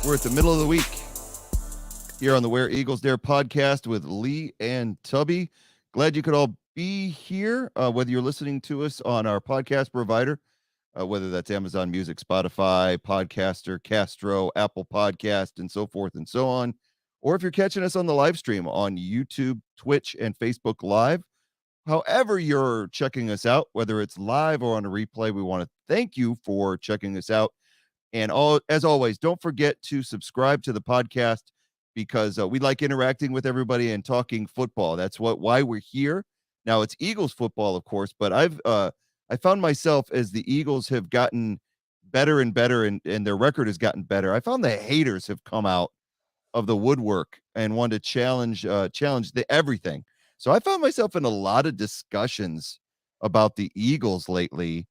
We're at the middle of the week here on the Where Eagles Dare podcast with Lee and Tubby. Glad you could all be here, whether you're listening to us on our podcast provider, whether that's Amazon Music, Spotify, Podcaster, Castro, Apple Podcast, and so forth and so on, or if you're catching us on the live stream on YouTube, Twitch, and Facebook Live. However you're checking us out, whether it's live or on a replay, we want to thank you for checking us out. And as always, don't forget to subscribe to the podcast because we like interacting with everybody and talking football. That's why we're here. Now, it's Eagles football, of course, but I found myself, as the Eagles have gotten better and better and their record has gotten better, I found the haters have come out of the woodwork and want to challenge everything. So I found myself in a lot of discussions about the Eagles lately.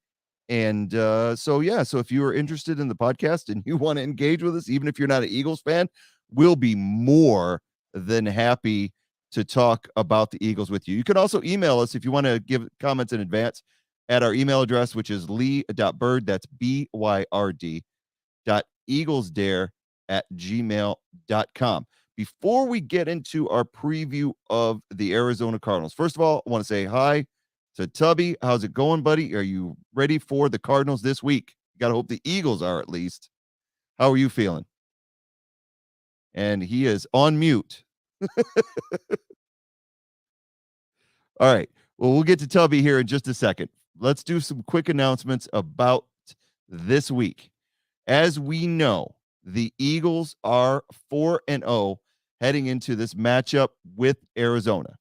And so if you are interested in the podcast and you want to engage with us, even if you're not an Eagles fan, we'll be more than happy to talk about the Eagles with you. You can also email us if you want to give comments in advance at our email address, which is lee.bird, that's BYRD, eaglesdare@gmail.com. Before we get into our preview of the Arizona Cardinals, first of all, I want to say hi to Tubby. How's it going, buddy? Are you ready for the Cardinals this week? You got to hope the Eagles are, at least. How are you feeling? And he is on mute. All right. Well, we'll get to Tubby here in just a second. Let's do some quick announcements about this week. As we know, the Eagles are 4-0 heading into this matchup with Arizona.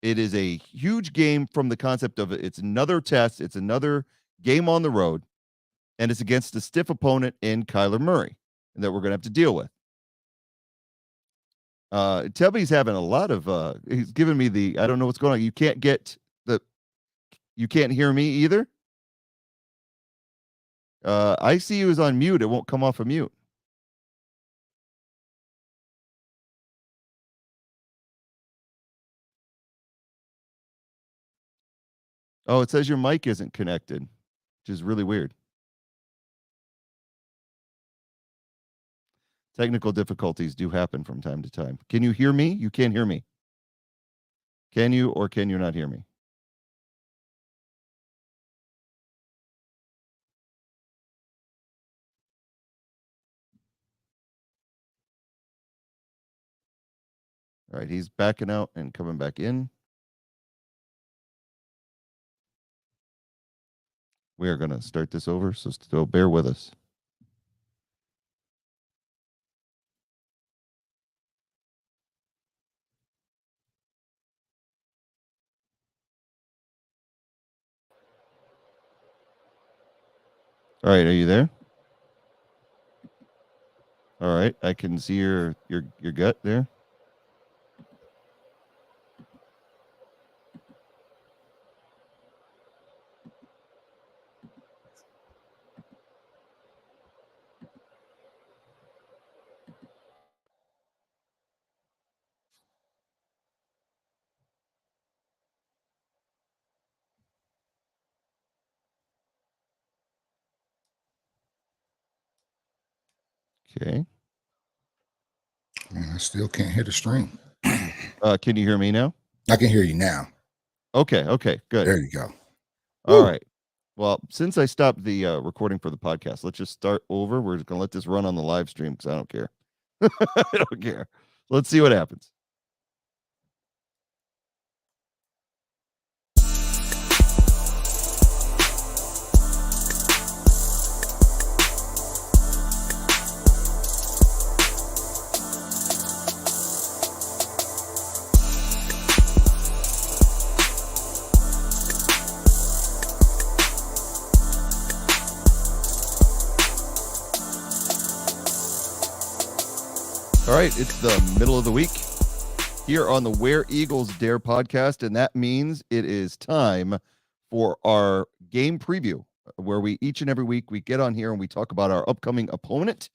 It is a huge game from the concept of it's another test. It's another game on the road, and it's against a stiff opponent in Kyler Murray that we're going to have to deal with. Tubby's having a lot of, he's giving me I don't know what's going on. You can't hear me either. I see you as on mute. It won't come off of mute. Oh, it says your mic isn't connected, which is really weird. Technical difficulties do happen from time to time. Can you hear me? You can't hear me. Can you or can you not hear me? All right, he's backing out and coming back in. We are going to start this over, so still bear with us. All right, are you there? All right, I can see your gut there. Okay. I still can't hear the stream. Can you hear me now? I can hear you now. Okay, good. There you go. All right. Well, since I stopped the recording for the podcast, let's just start over. We're just going to let this run on the live stream because I don't care. I don't care. Let's see what happens. All right, it's the middle of the week here on the Where Eagles Dare podcast, and that means it is time for our game preview, where we each and every week we get on here and we talk about our upcoming opponent.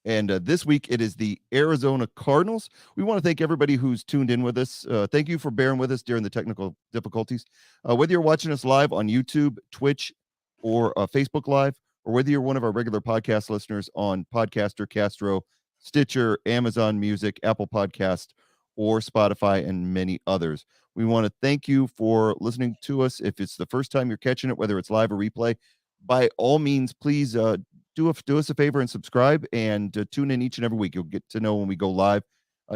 And this week it is the Arizona Cardinals. We want to thank everybody who's tuned in with us. Thank you for bearing with us during the technical difficulties. Whether you're watching us live on YouTube, Twitch, or Facebook Live, or whether you're one of our regular podcast listeners on Podcaster, Castro, Stitcher, Amazon Music, Apple Podcast, or Spotify, and many others. We want to thank you for listening to us. If it's the first time you're catching it, whether it's live or replay, by all means, please do us a favor and subscribe and tune in each and every week. You'll get to know when we go live.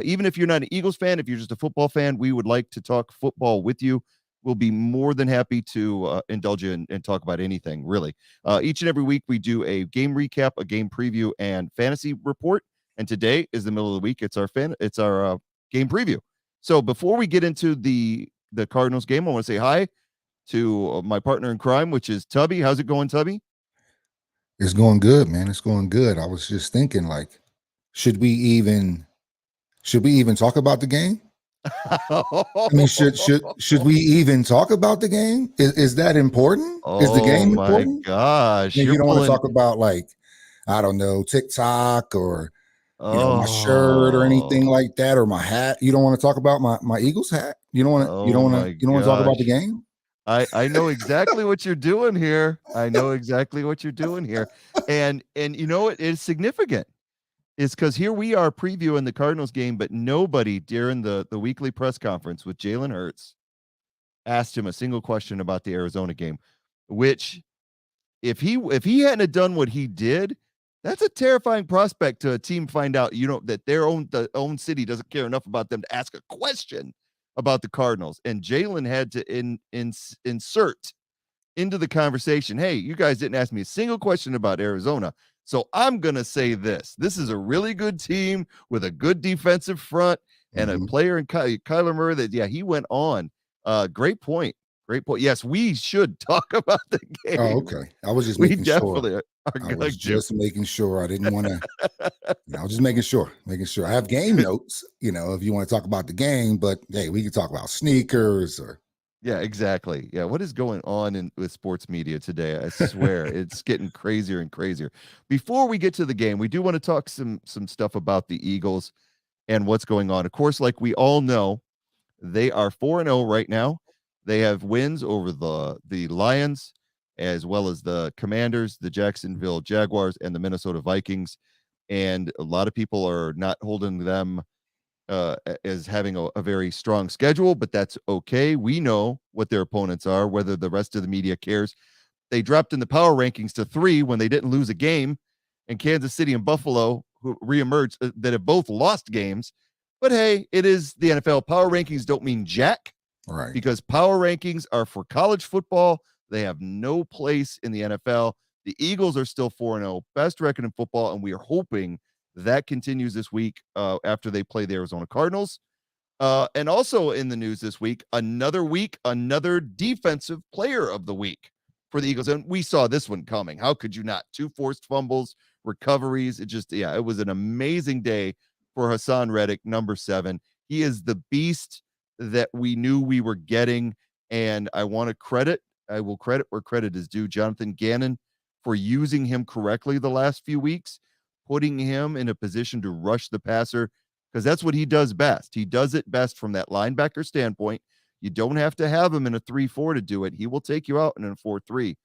Even if you're not an Eagles fan, if you're just a football fan, we would like to talk football with you. We'll be more than happy to indulge you and talk about anything, really. Each and every week, we do a game recap, a game preview, and fantasy report. And today is the middle of the week. It's our game preview. So before we get into the Cardinals game, I want to say hi to my partner in crime, which is Tubby. How's it going, Tubby? It's going good, man. It's going good. I was just thinking, like, should we even talk about the game? I mean, should we even talk about the game? Is that important? Is the game important? Oh my gosh. You don't want to talk about, like, I don't know, TikTok or my shirt or anything like that, or my hat. You don't want to talk about my Eagles hat? You don't want to talk about the game? I know exactly what you're doing here. And you know what is significant is because here we are previewing the Cardinals game, but nobody during the weekly press conference with Jalen Hurts asked him a single question about the Arizona game, which if he hadn't have done what he did, that's a terrifying prospect to a team find out, that their own city doesn't care enough about them to ask a question about the Cardinals. And Jalen had to insert into the conversation, hey, you guys didn't ask me a single question about Arizona. So I'm going to say this. This is a really good team with a good defensive front and a player in Kyler Murray that, he went on. Great point. Yes, we should talk about the game. Oh, okay. I was just making sure. I was just making sure. I didn't want to. I was just making sure. I have game notes. If you want to talk about the game, but hey, we can talk about sneakers or. Yeah, exactly. Yeah, what is going on with sports media today? I swear it's getting crazier and crazier. Before we get to the game, we do want to talk some stuff about the Eagles and what's going on. Of course, like we all know, they are 4-0 right now. They have wins over the Lions, as well as the Commanders, the Jacksonville Jaguars, and the Minnesota Vikings. And a lot of people are not holding them as having a very strong schedule, but that's okay. We know what their opponents are, whether the rest of the media cares. They dropped in the power rankings to 3 when they didn't lose a game, and Kansas City and Buffalo, who reemerged, that have both lost games. But hey, it is the NFL. Power rankings don't mean jack, right? Because power rankings are for college football. They have no place in the NFL. The Eagles are still 4-0, best record in football, and we are hoping that continues this week after they play the Arizona Cardinals. And also in the news this week, another defensive player of the week for the Eagles. And we saw this one coming. How could you not? 2 forced fumbles, recoveries. It was an amazing day for Hassan Reddick, number 7. He is the beast that we knew we were getting. And I will credit where credit is due. Jonathan Gannon for using him correctly the last few weeks, putting him in a position to rush the passer, because that's what he does best. He does it best from that linebacker standpoint. You don't have to have him in a 3-4 to do it. He will take you out in a 4-3,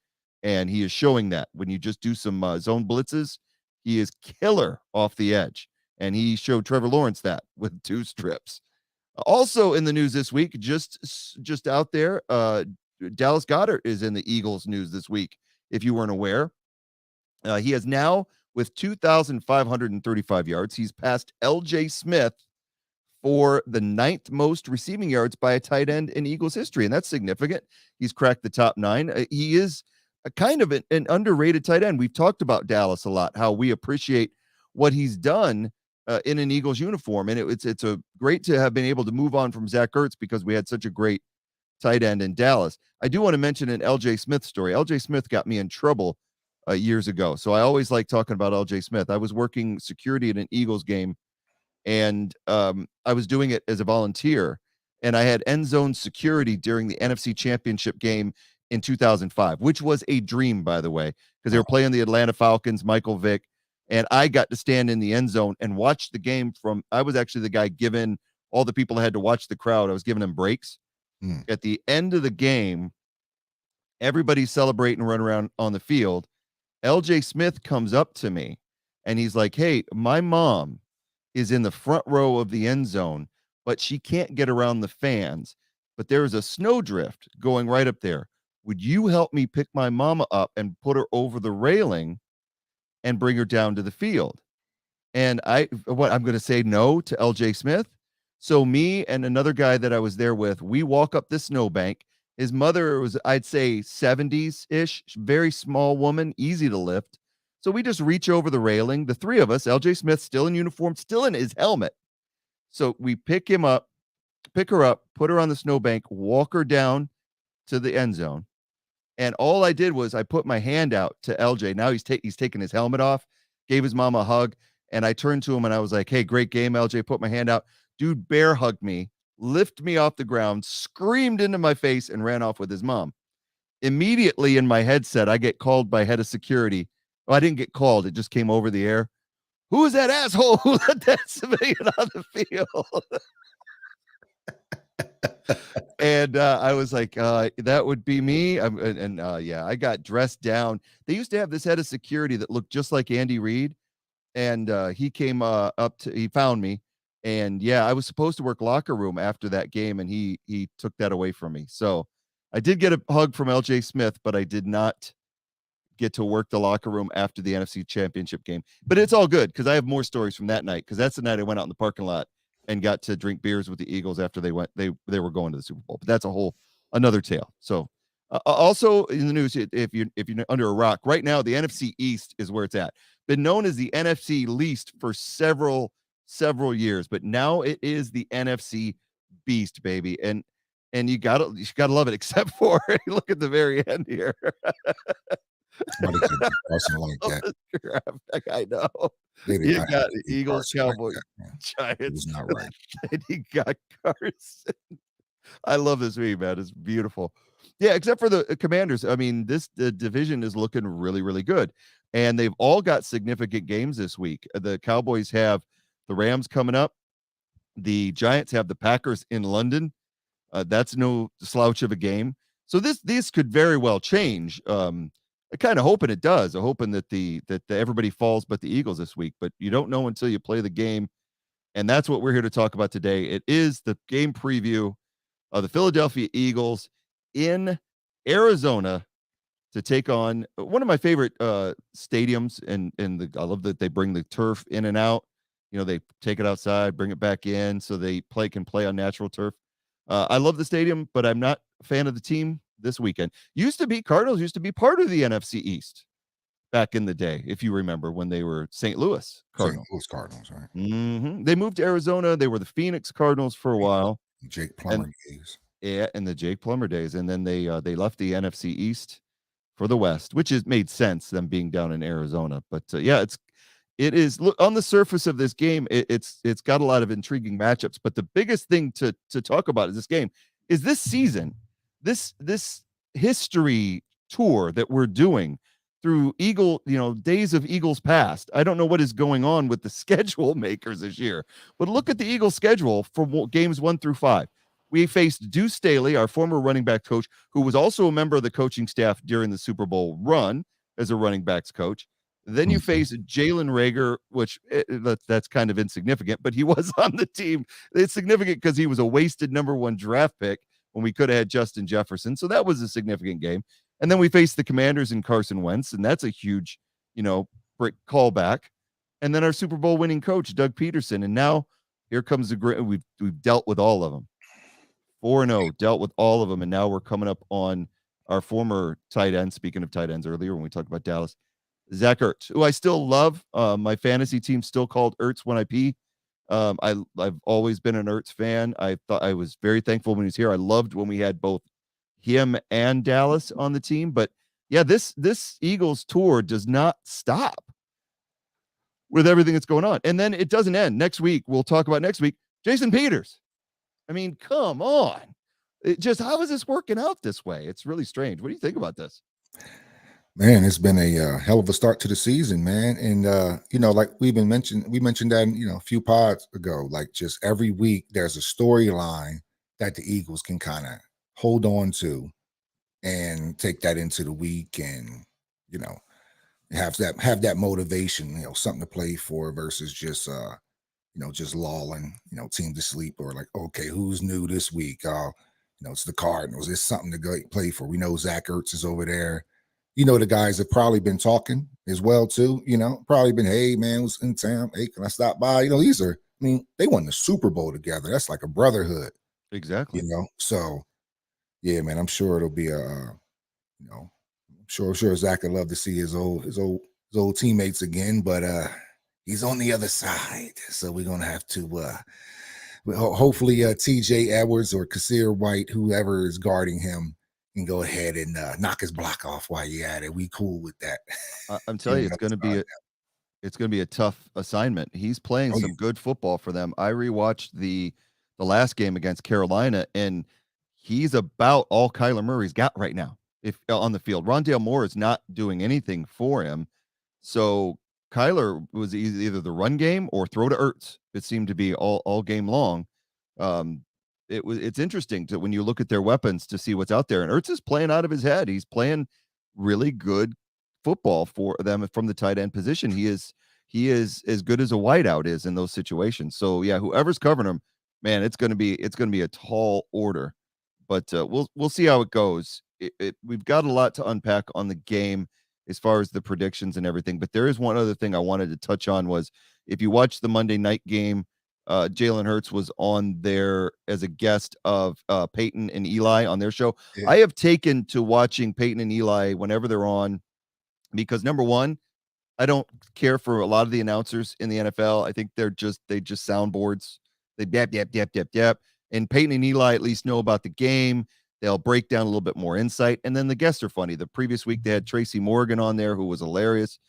and he is showing that when you just do some zone blitzes, he is killer off the edge, and he showed Trevor Lawrence that with 2 strips. Also in the news this week, just out there, Dallas Goedert is in the Eagles news this week, if you weren't aware. He has now, with 2,535 yards, he's passed L.J. Smith for the 9th most receiving yards by a tight end in Eagles history, and that's significant. He's cracked the top 9. He is a kind of an underrated tight end. We've talked about Dallas a lot, how we appreciate what he's done in an Eagles uniform, and it's a great to have been able to move on from Zach Ertz because we had such a great tight end in Dallas. I do want to mention an L.J. Smith story. L.J. Smith got me in trouble years ago. So I always like talking about L.J. Smith. I was working security at an Eagles game, and I was doing it as a volunteer, and I had end zone security during the NFC Championship game in 2005, which was a dream, by the way, because they were playing the Atlanta Falcons, Michael Vick, and I got to stand in the end zone and watch the game I was actually the guy giving all the people that had to watch the crowd. I was giving them breaks. At the end of the game, everybody's celebrating and run around on the field. L.J. Smith comes up to me and he's like, hey, my mom is in the front row of the end zone, but she can't get around the fans. But there is a snowdrift going right up there. Would you help me pick my mama up and put her over the railing and bring her down to the field? And I'm going to say no to LJ Smith. So me and another guy that I was there with, we walk up the snowbank. His mother was, I'd say 70s ish, very small woman, easy to lift. So we just reach over the railing. The three of us, LJ Smith still in uniform, still in his helmet. So we pick her up, put her on the snowbank, walk her down to the end zone. And all I did was I put my hand out to LJ. Now he's taking his helmet off, gave his mom a hug. And I turned to him and I was like, hey, great game, LJ. Put my hand out. Dude bear hugged me, lifted me off the ground, screamed into my face, and ran off with his mom. Immediately in my headset, I get called by head of security. Well, I didn't get called. It just came over the air. Who is that asshole who let that civilian on the field? And I was like, that would be me. I got dressed down. They used to have this head of security that looked just like Andy Reid. And he came he found me. And yeah, I was supposed to work locker room after that game, and he took that away from me. So I did get a hug from LJ Smith, but I did not get to work the locker room after the NFC Championship game. But it's all good because I have more stories from that night, because that's the night I went out in the parking lot and got to drink beers with the Eagles after they were going to the Super Bowl. But that's another tale. So also in the news, if you're under a rock right now, the NFC East is where it's at. Been known as the NFC least for several years, but now it is the NFC beast, baby. And you gotta love it, except for look at the very end here. Somebody could do something like that. I know. You got Eagles, Cowboys, like Giants. It was not right. And he got Carson. I love this meme, man. It's beautiful. Yeah, except for the Commanders. I mean, the division is looking really, really good. And they've all got significant games this week. The Cowboys have the Rams coming up. The Giants have the Packers in London. That's no slouch of a game. So this could very well change. I kind of hoping it does. I'm hoping that everybody falls but the Eagles this week. But you don't know until you play the game. And that's what we're here to talk about today. It is the game preview of the Philadelphia Eagles in Arizona to take on one of my favorite stadiums. And I love that they bring the turf in and out. You know, they take it outside, bring it back in so they can play on natural turf. I love the stadium, but I'm not a fan of the team this weekend. Cardinals used to be part of the NFC East back in the day, if you remember, when they were St. Louis Cardinals. St. Louis Cardinals, right? Mm-hmm. They moved to Arizona. They were the Phoenix Cardinals for a while. Jake Plummer days. Yeah, in the Jake Plummer days. And then they left the NFC East for the West, which made sense, them being down in Arizona. But it is look on the surface of this game, it's got a lot of intriguing matchups. But the biggest thing to talk about is this game is this season, this history tour that we're doing through days of Eagles past. I don't know what is going on with the schedule makers this year, but look at the Eagles schedule for games 1 through 5. We faced Deuce Staley, our former running back coach, who was also a member of the coaching staff during the Super Bowl run as a running backs coach. Then you face Jalen Reagor, which that's kind of insignificant, but he was on the team. It's significant because he was a wasted number 1 draft pick when we could have had Justin Jefferson. So that was a significant game. And then we faced the Commanders and Carson Wentz, and that's a huge, brick callback. And then our Super Bowl winning coach, Doug Peterson. And now here comes we've dealt with all of them. 4-0, dealt with all of them. And now we're coming up on our former tight end. Speaking of tight ends earlier, when we talked about Dallas, Zach Ertz, who I still love. My fantasy team still called Ertz when I pee. I've always been an Ertz fan. I thought I was very thankful when he was here. I loved when we had both him and Dallas on the team. But yeah, this Eagles tour does not stop with everything that's going on. And then it doesn't end. Next week, we'll talk about next week, Jason Peters. I mean, come on. How is this working out this way? It's really strange. What do you think about this? Man, it's been a hell of a start to the season, man. And, like we mentioned that, a few pods ago, like just every week there's a storyline that the Eagles can kind of hold on to and take that into the week and, have that motivation, something to play for versus just, just lulling, team to sleep, or like, okay, who's new this week? It's the Cardinals. It's something to go play for. We know Zach Ertz is over there. The guys have probably been talking as well too. Probably been, hey man, was in town. Hey, can I stop by? These are. I mean, they won the Super Bowl together. That's like a brotherhood. Exactly. So yeah, man, I'm sure it'll be I'm sure Zach would love to see his old teammates again, but he's on the other side, so we're gonna have to hopefully TJ Edwards or Kasir White, whoever is guarding him, can go ahead and knock his block off while you're at it. We cool with that. I'm telling you, it's going to be a tough assignment. He's playing some good football for them. I rewatched the last game against Carolina, and he's about all Kyler Murray's got right now. If on the field, Rondale Moore is not doing anything for him. So Kyler was either the run game or throw to Ertz. It seemed to be all game long. It's interesting when you look at their weapons to see what's out there. And Ertz is playing out of his head. He's playing really good football for them from the tight end position. He is as good as a wideout is in those situations. So yeah, whoever's covering him, man, it's going to be a tall order. But we'll see how it goes. We've got a lot to unpack on the game as far as the predictions and everything. But there is one other thing I wanted to touch on was if you watch the Monday night game, Jalen Hurts was on there as a guest of Peyton and Eli on their show. Yeah. I have taken to watching Peyton and Eli whenever they're on because number one, I don't care for a lot of the announcers in the NFL. I think they just soundboards. They yap. And Peyton and Eli at least know about the game. They'll break down a little bit more insight. And then the guests are funny. The previous week they had Tracy Morgan on there, who was hilarious.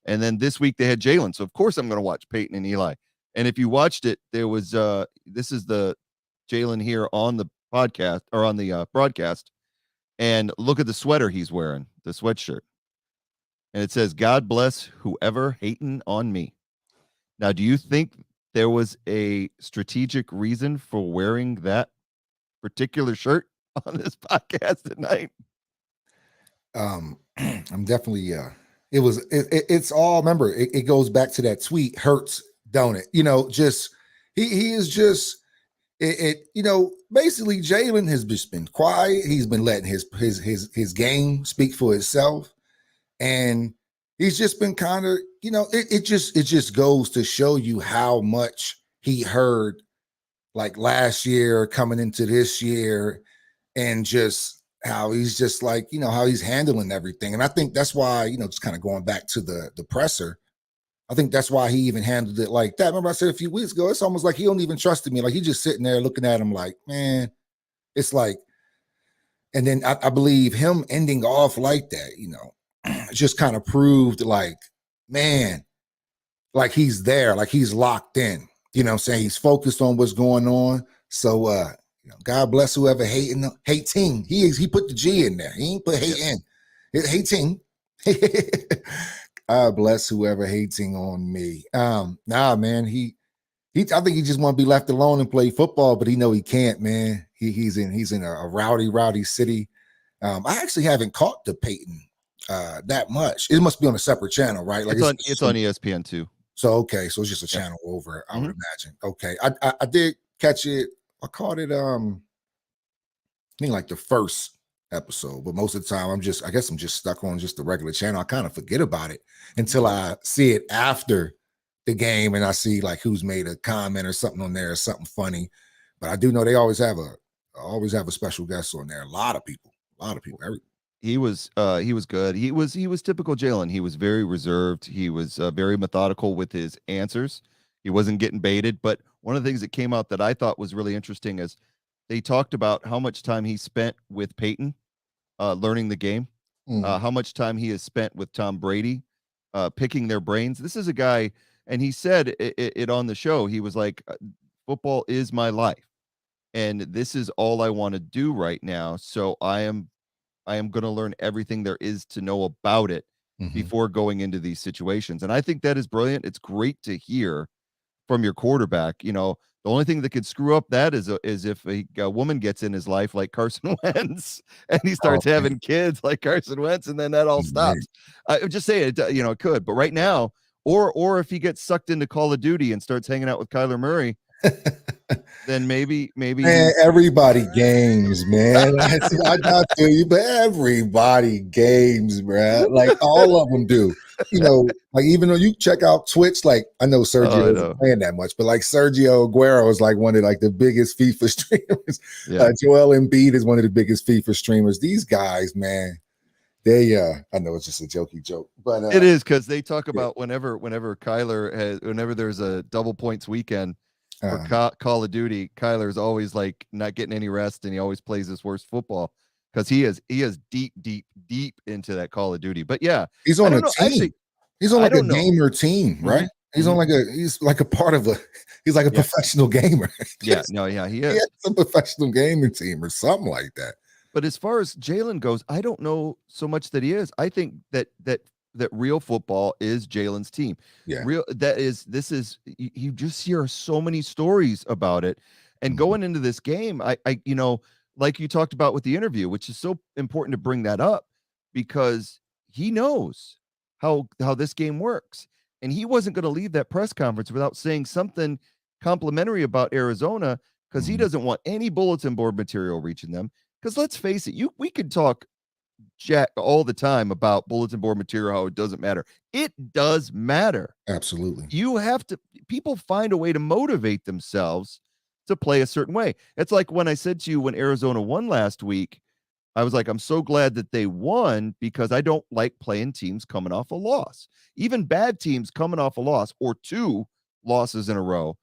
And then this week they had Jalen. So of course I'm going to watch Peyton and Eli. And if you watched it, there was this is the Jalen here on the podcast or on the broadcast. And look at the sweater he's wearing, the sweatshirt. And it says, "God bless whoever hating on me." Now, do you think there was a strategic reason for wearing that particular shirt on this podcast tonight? I'm definitely it's all, remember, it goes back to that tweet, Hurts, don't it? Just he is just basically Jalen has just been quiet. He's been letting his game speak for itself. And he's just been kind of, it just goes to show you how much he heard like last year coming into this year, and just how he's just like, how he's handling everything. And I think that's why, just kind of going back to the presser, I think that's why he even handled it like that. Remember I said a few weeks ago, it's almost like he don't even trust me. Like he's just sitting there looking at him like, man, it's like, and then I believe him ending off like that, just kind of proved like, man, like he's there, like he's locked in, what I'm saying? He's focused on what's going on. So, God bless whoever hating. He put the G in there. He ain't put hate in. Hating. God bless whoever hating on me. Nah, man, I think he just want to be left alone and play football, but he know he can't, man. He's in a rowdy city. I actually haven't caught the Peyton that much. It must be on a separate channel, right? Like it's on ESPN too. So okay, so it's just a channel over, I would imagine. Okay, I did catch it. I caught it. I think like the first episode, but most of the time I guess I'm just stuck on just the regular channel. I kind of forget about it until I see it after the game, and I see like who's made a comment or something on there or something funny. But I do know they always have a special guest on there. A lot of people. He was good. He was typical Jalen. He was very reserved. He was very methodical with his answers. He wasn't getting baited. But one of the things that came out that I thought was really interesting is they talked about how much time he spent with Peyton, learning the game, how much time he has spent with Tom Brady, picking their brains. This is a guy, and he said it on the show. He was like, football is my life, and this is all I want to do right now. So I am going to learn everything there is to know about it before going into these situations. And I think that is brilliant. It's great to hear from your quarterback. The only thing that could screw up that is if a woman gets in his life like Carson Wentz and he starts having kids like Carson Wentz, and then that all stops. I'm just saying, it could. But right now, Or if he gets sucked into Call of Duty and starts hanging out with Kyler Murray, then maybe Man, everybody games, man. I not to you, but everybody games, bro. Like all of them do. You know, like even though you check out Twitch, like I know Sergio isn't playing that much, but like Sergio Aguero is like one of like the biggest FIFA streamers. Yeah. Joel Embiid is one of the biggest FIFA streamers. These guys, man, they I know it's just a jokey joke, but it is because they talk about whenever Kyler has, whenever there's a double points weekend for Call of Duty, Kyler's always like not getting any rest, and he always plays his worst football because he is deep into that Call of Duty. But yeah, he's on a team. Actually, he's on like a gamer team, right? He's on he's like a part of he's like a professional gamer. He is. He has a professional gaming team or something like that. But as far as Jalen goes, I don't know so much that he is. I think that real football is Jalen's team. Yeah. This is you just hear so many stories about it. And going into this game, I like you talked about with the interview, which is so important to bring that up because he knows how this game works. And he wasn't going to leave that press conference without saying something complimentary about Arizona because he doesn't want any bulletin board material reaching them. Because let's face it, we could talk Jack all the time about bulletin board material, how it doesn't matter. It does matter. Absolutely. People find a way to motivate themselves to play a certain way. It's like when I said to you when Arizona won last week, I was like, I'm so glad that they won because I don't like playing teams coming off a loss. Even bad teams coming off a loss or two losses in a row,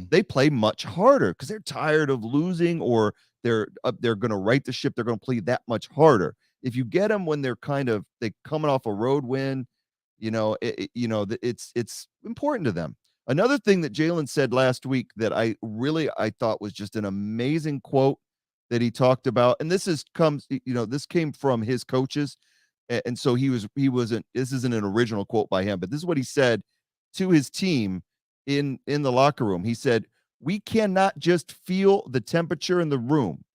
they play much harder because they're tired of losing or they're going to right the ship. They're going to play that much harder. If you get them when they're coming off a road win, it's important to them. Another thing that Jalen said last week that I thought was just an amazing quote that he talked about, and this came from his coaches, and so this isn't an original quote by him, but this is what he said to his team in the locker room. He said, "We cannot just feel the temperature in the room.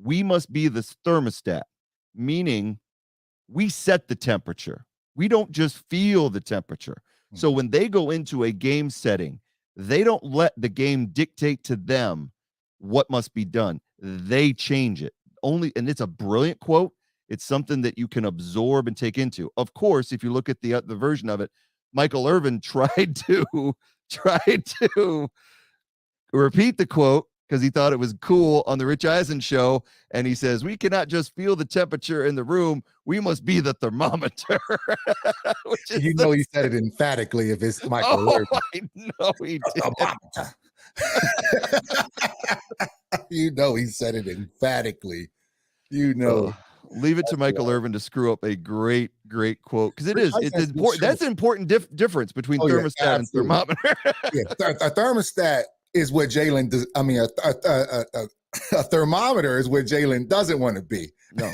We must be the thermostat," meaning we set the temperature. We don't just feel the temperature. So when they go into a game setting, they don't let the game dictate to them what must be done. They change it. And it's a brilliant quote. It's something that you can absorb and take into. Of course, if you look at the version of it, Michael Irvin tried to repeat the quote because he thought it was cool on the Rich Eisen show. And he says, "We cannot just feel the temperature in the room. We must be the thermometer." He said it emphatically if it's Michael Irvin. I know he did. He said it emphatically. Leave it to Michael Irvin to screw up a great quote because it's important. That's an important difference between thermostat and thermometer. A thermostat is what Jalen does. I mean, a thermometer is what Jalen doesn't want to be. No,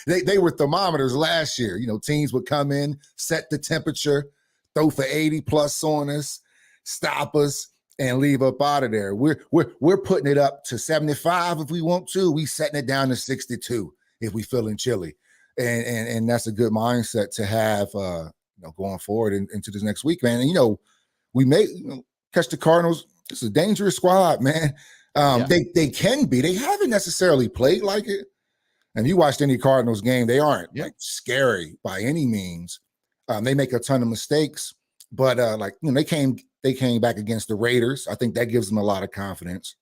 they were thermometers last year. Teams would come in, set the temperature, throw for 80 plus on us, stop us, and leave up out of there. We're putting it up to 75 if we want to. We setting it down to 62 if we feeling chilly, and that's a good mindset to have. Going forward into this next week, man. And we may catch the Cardinals. It's a dangerous squad, man. They can be. They haven't necessarily played like it. And if you watched any Cardinals game, they aren't like scary by any means. They make a ton of mistakes, but they came back against the Raiders. I think that gives them a lot of confidence.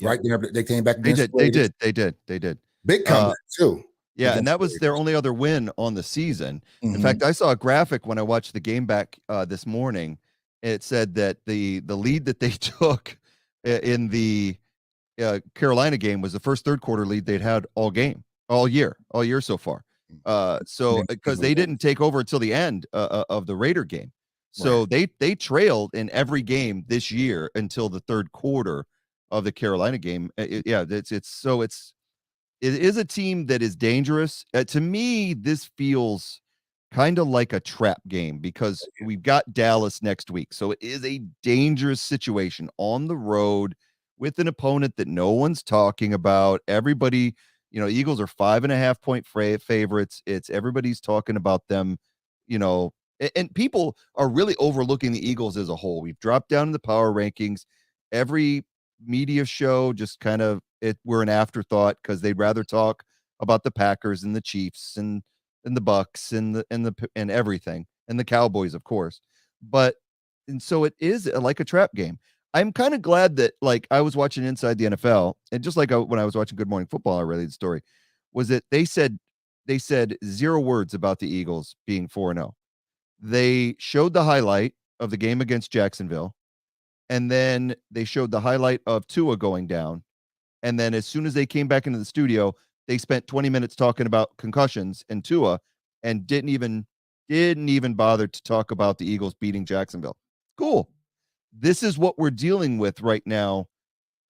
Right? They came back against They did. Big comeback too. Yeah, and that was their only other win on the season. In fact, I saw a graphic when I watched the game back this morning. It said that the lead that they took in the Carolina game was the first third quarter lead they'd had all year so far. So because they didn't take over until the end of the Raider game. So they trailed in every game this year until the third quarter of the Carolina game. It is a team that is dangerous. To me, this feels kind of like a trap game because we've got Dallas next week. So it is a dangerous situation on the road with an opponent that no one's talking about. Everybody, Eagles are 5.5 point favorites. Everybody's talking about them, And people are really overlooking the Eagles as a whole. We've dropped down in the power rankings. Every media show just kind of we're an afterthought because they'd rather talk about the Packers and the Chiefs and the Bucks and everything, and the Cowboys, of course. But and so it is like a trap game. I'm kind of glad that, like, I was watching Inside the NFL, and just like when I was watching Good Morning Football, I read the story was that they said 0 words about the Eagles being 4-0. They showed the highlight of the game against Jacksonville, and then they showed the highlight of Tua going down. And then as soon as they came back into the studio, they spent 20 minutes talking about concussions and Tua, and didn't even bother to talk about the Eagles beating Jacksonville. Cool. This is what we're dealing with right now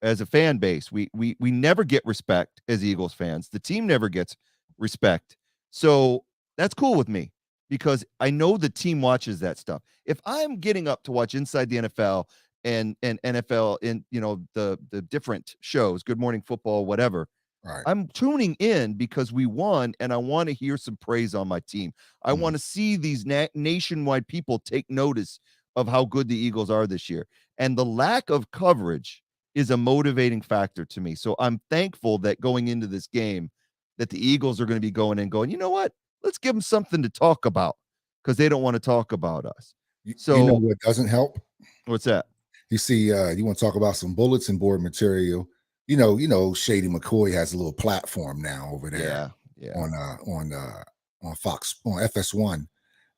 as a fan base. We never get respect as Eagles fans. The team never gets respect. So that's cool with me because I know the team watches that stuff. If I'm getting up to watch Inside the NFL and NFL in, the different shows, Good Morning Football, whatever, Right. I'm tuning in because we won, and I want to hear some praise on my team. I want to see these nationwide people take notice of how good the Eagles are this year. And the lack of coverage is a motivating factor to me. So I'm thankful that going into this game, that the Eagles are going to be going and going, you know what? Let's give them something to talk about because they don't want to talk about us. So you know what doesn't help? What's that? You see, you want to talk about some bulletin board material. Shady McCoy has a little platform now over there on Fox, on FS1,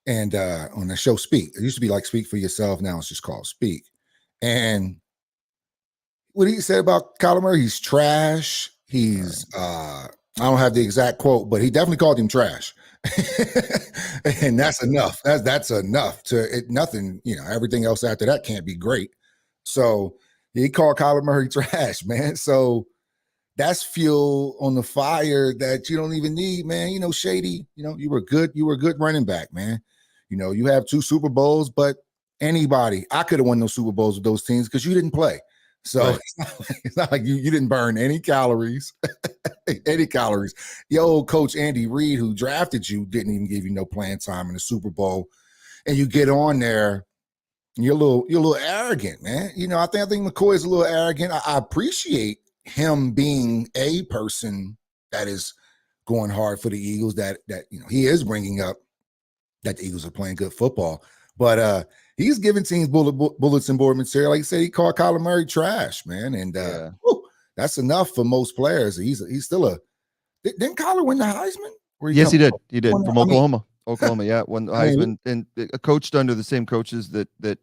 and on the show Speak. It used to be like Speak for Yourself. Now it's just called Speak. And what he said about Kyler Murray, he's trash. He's I don't have the exact quote, but he definitely called him trash. And that's enough. That's enough nothing, everything else after that can't be great. So he called Kyler Murray trash, man. So that's fuel on the fire that you don't even need, man. Shady, you were good running back, man. You have 2 Super Bowls, but I could have won those Super Bowls with those teams because you didn't play. So right. It's not like you didn't burn any calories. Any calories. Your old coach Andy Reid, who drafted you, didn't even give you no playing time in the Super Bowl. And you get on there, you're a little arrogant, man. I think McCoy is a little arrogant. I appreciate him being a person that is going hard for the Eagles, that he is bringing up that the Eagles are playing good football. But he's giving teams bulletin board material. Like I said, he called Kyler Murray trash, man. And that's enough for most players. He's still didn't Kyler win the Heisman? Yes, he did. He did from Oklahoma. Oklahoma, yeah, won the Heisman, and coached under the same coaches that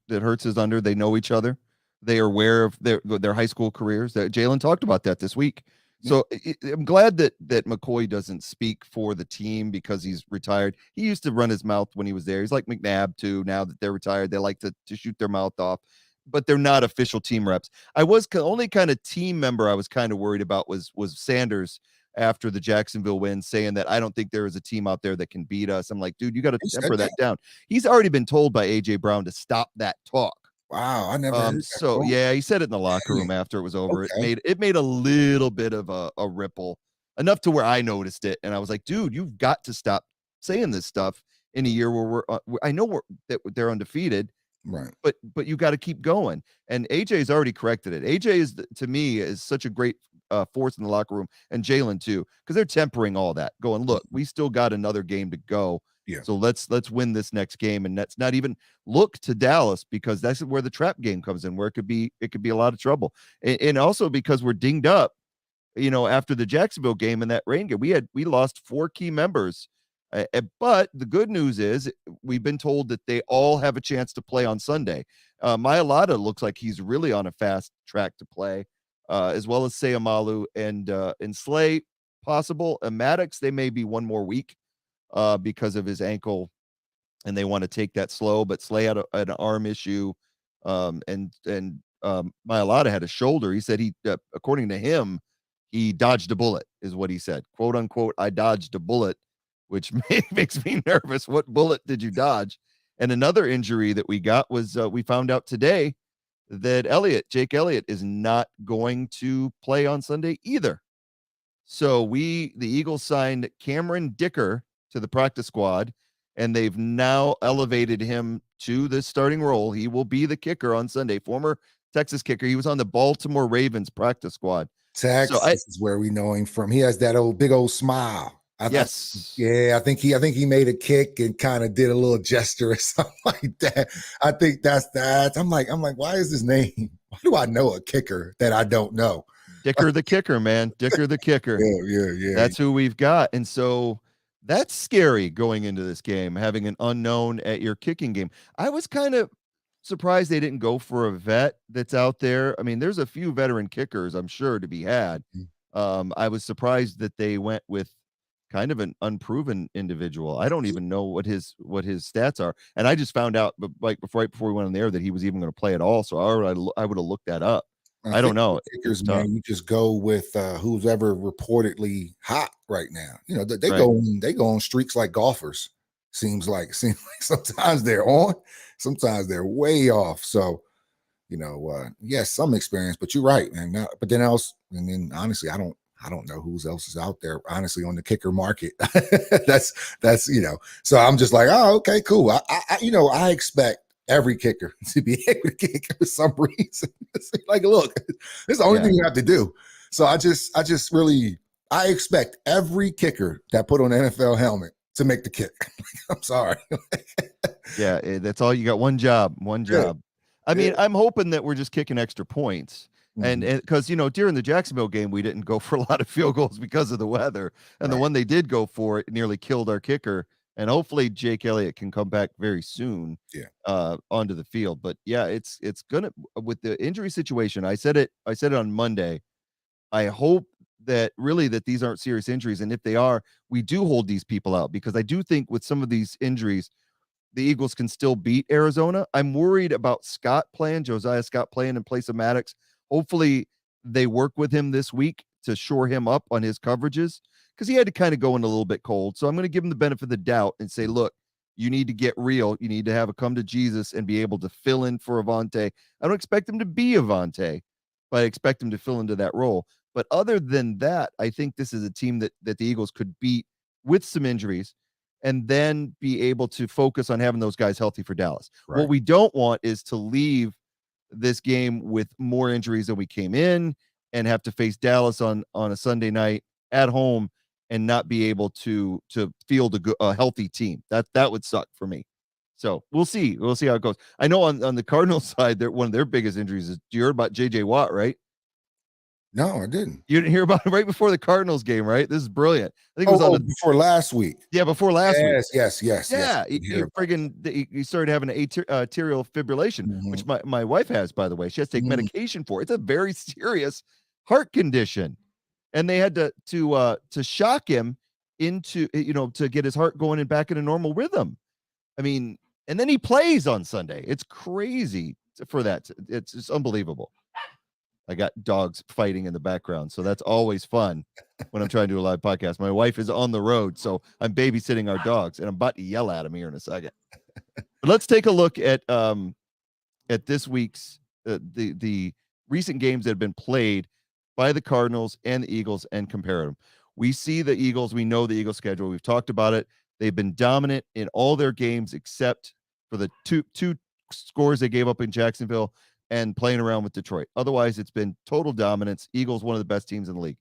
Hurts is under. They know each other. They are aware of their high school careers. That Jalen talked about that this week. So I'm glad that McCoy doesn't speak for the team because he's retired. He used to run his mouth when he was there. He's like McNabb too. Now that they're retired, they like to shoot their mouth off, but they're not official team reps. I was only kind of team member I was kind of worried about was Sanders after the Jacksonville win, saying that I don't think there is a team out there that can beat us. I'm like, dude, you got to temper that down. He's already been told by AJ Brown to stop that talk. Wow, I never heard that. So yeah, he said it in the locker room after it was over. Okay. It made a little bit of a ripple, enough to where I noticed it, and I was like, dude, you've got to stop saying this stuff in a year where I know they're undefeated, right? But you got to keep going. And AJ's already corrected it. AJ is to me is such a great force in the locker room, and Jalen too, because they're tempering all that, going, look, we still got another game to go. Yeah. So let's win this next game, and let's not even look to Dallas, because that's where the trap game comes in, where it could be a lot of trouble, and also because we're dinged up, after the Jacksonville game and that rain game, we lost 4 key members, but the good news is we've been told that they all have a chance to play on Sunday. Mailata looks like he's really on a fast track to play, as well as Sayamalu and Slay possible. And Maddox, they may be one more week because of his ankle, and they want to take that slow. But Slay had an arm issue, and Mailata had a shoulder. He said according to him, he dodged a bullet, is what he said, quote unquote. I dodged a bullet, which makes me nervous. What bullet did you dodge? And another injury that we got was we found out today that Jake Elliott is not going to play on Sunday either. So the Eagles signed Cameron Dicker to the practice squad. and they've now elevated him to the starting role. He will be the kicker on Sunday. Former Texas kicker. He was on the Baltimore Ravens practice squad. Texas is where we know him from. He has that big old smile. Yes. I think he made a kick and kind of did a little gesture or something like that. I think that's that. I'm like, why is his name? Why do I know a kicker that I don't know? Dicker the kicker, man. Dicker the kicker. Yeah. That's who we've got. And so that's scary going into this game, having an unknown at your kicking game. I was kind of surprised they didn't go for a vet that's out there. I mean, there's a few veteran kickers, I'm sure, to be had. I was surprised that they went with kind of an unproven individual. I don't even know what his stats are. And I just found out right before we went on the air that he was even going to play at all. So I would have looked that up. I don't know. Kickers, man, you just go with who's ever reportedly hot right now. You know, they go on streaks like golfers. Seems like sometimes they're on, sometimes they're way off. So, you know, yes, some experience, but you're right, man. Now, but then honestly, I don't know who else is out there, honestly, on the kicker market. that's you know. So I'm just like, oh, okay, cool. I expect every kicker to be able to kick for some reason. Like, look, it's the only thing you have to do. So I expect every kicker that put on an NFL helmet to make the kick. I'm sorry. Yeah, that's all you got. One job. I mean, I'm hoping that we're just kicking extra points. And because, you know, during the Jacksonville game, we didn't go for a lot of field goals because of the weather. And the one they did go for, it nearly killed our kicker. And hopefully Jake Elliott can come back very soon onto the field. But yeah, it's gonna, with the injury situation, I said it on Monday. I hope that these aren't serious injuries. And if they are, we do hold these people out, because I do think with some of these injuries, the Eagles can still beat Arizona. I'm worried about Josiah Scott playing in place of Maddox. Hopefully they work with him this week to shore him up on his coverages, because he had to kind of go in a little bit cold. So I'm going to give him the benefit of the doubt and say, look, you need to get real. You need to have a come to Jesus and be able to fill in for Avonte. I don't expect him to be Avonte, but I expect him to fill into that role. But other than that, I think this is a team that the Eagles could beat with some injuries, and then be able to focus on having those guys healthy for Dallas. Right. What we don't want is to leave this game with more injuries than we came in and have to face Dallas on a Sunday night at home and not be able to field a healthy team. That would suck for me. So we'll see how it goes. I know on the Cardinals side, one of their biggest injuries is, you heard about JJ Watt, right? No, I didn't. You didn't hear about it right before the Cardinals game, right? This is brilliant. I think it was before last week. Yeah, before last week. Yes. Yeah, he started having an arterial fibrillation, which my wife has, by the way. She has to take medication for. It's a very serious heart condition, and they had to shock him into, to get his heart going and back in a normal rhythm. I mean, and then he plays on Sunday. It's crazy for that. It's just unbelievable. I got dogs fighting in the background, so that's always fun when I'm trying to do a live podcast. My wife is on the road, so I'm babysitting our dogs, and I'm about to yell at him here in a second. But let's take a look at this week's the recent games that have been played by the Cardinals and the Eagles and compare them. We see the Eagles. We know the Eagles schedule. We've talked about it. They've been dominant in all their games except for the two scores they gave up in Jacksonville and playing around with Detroit. Otherwise, it's been total dominance. Eagles, one of the best teams in the league.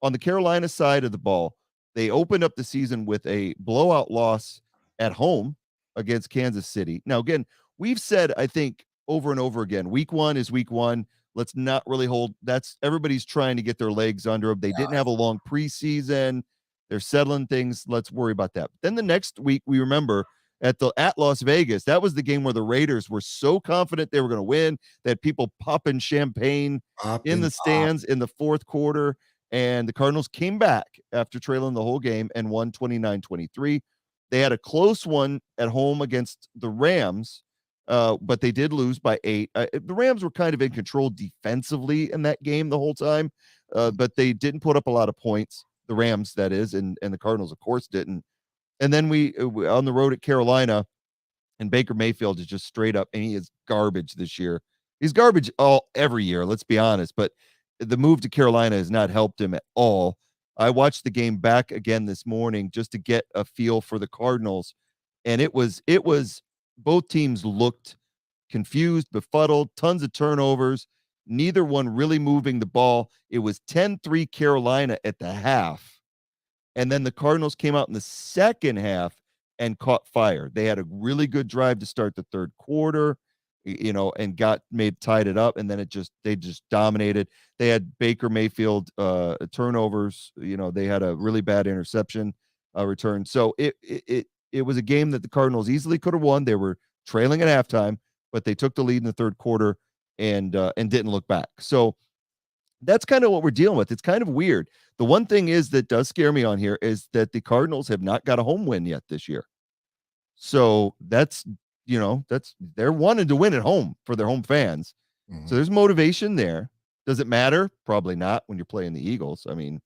On the Carolina side of the ball, they opened up the season with a blowout loss at home against Kansas City. Now, again, we've said, I think, over and over again, week one is week one. Let's not really hold. Everybody's trying to get their legs under them. They didn't have a long preseason. They're settling things. Let's worry about that. Then the next week, we remember at Las Vegas, that was the game where the Raiders were so confident they were going to win that people popping champagne in the stands in the fourth quarter. And the Cardinals came back after trailing the whole game and won 29-23. They had a close one at home against the Rams, but they did lose by 8. The Rams were kind of in control defensively in that game the whole time, but they didn't put up a lot of points. The Rams, that is, and the Cardinals, of course, didn't. And then we on the road at Carolina, and Baker Mayfield is just straight up, and he is garbage this year. He's garbage every year, let's be honest. But the move to Carolina has not helped him at all. I watched the game back again this morning just to get a feel for the Cardinals, And it was both teams looked confused, befuddled, tons of turnovers, neither one really moving the ball. It was 10-3 Carolina at the half. And then the Cardinals came out in the second half and caught fire. They had a really good drive to start the third quarter, and tied it up. And then they just dominated. They had Baker Mayfield turnovers. They had a really bad interception return. So it was a game that the Cardinals easily could have won. They were trailing at halftime, but they took the lead in the third quarter and didn't look back. So that's kind of what we're dealing with. It's kind of weird. The one thing that does scare me on here is that the Cardinals have not got a home win yet this year. So that's they're wanting to win at home for their home fans. Mm-hmm. So there's motivation there. Does it matter? Probably not when you're playing the Eagles. I mean,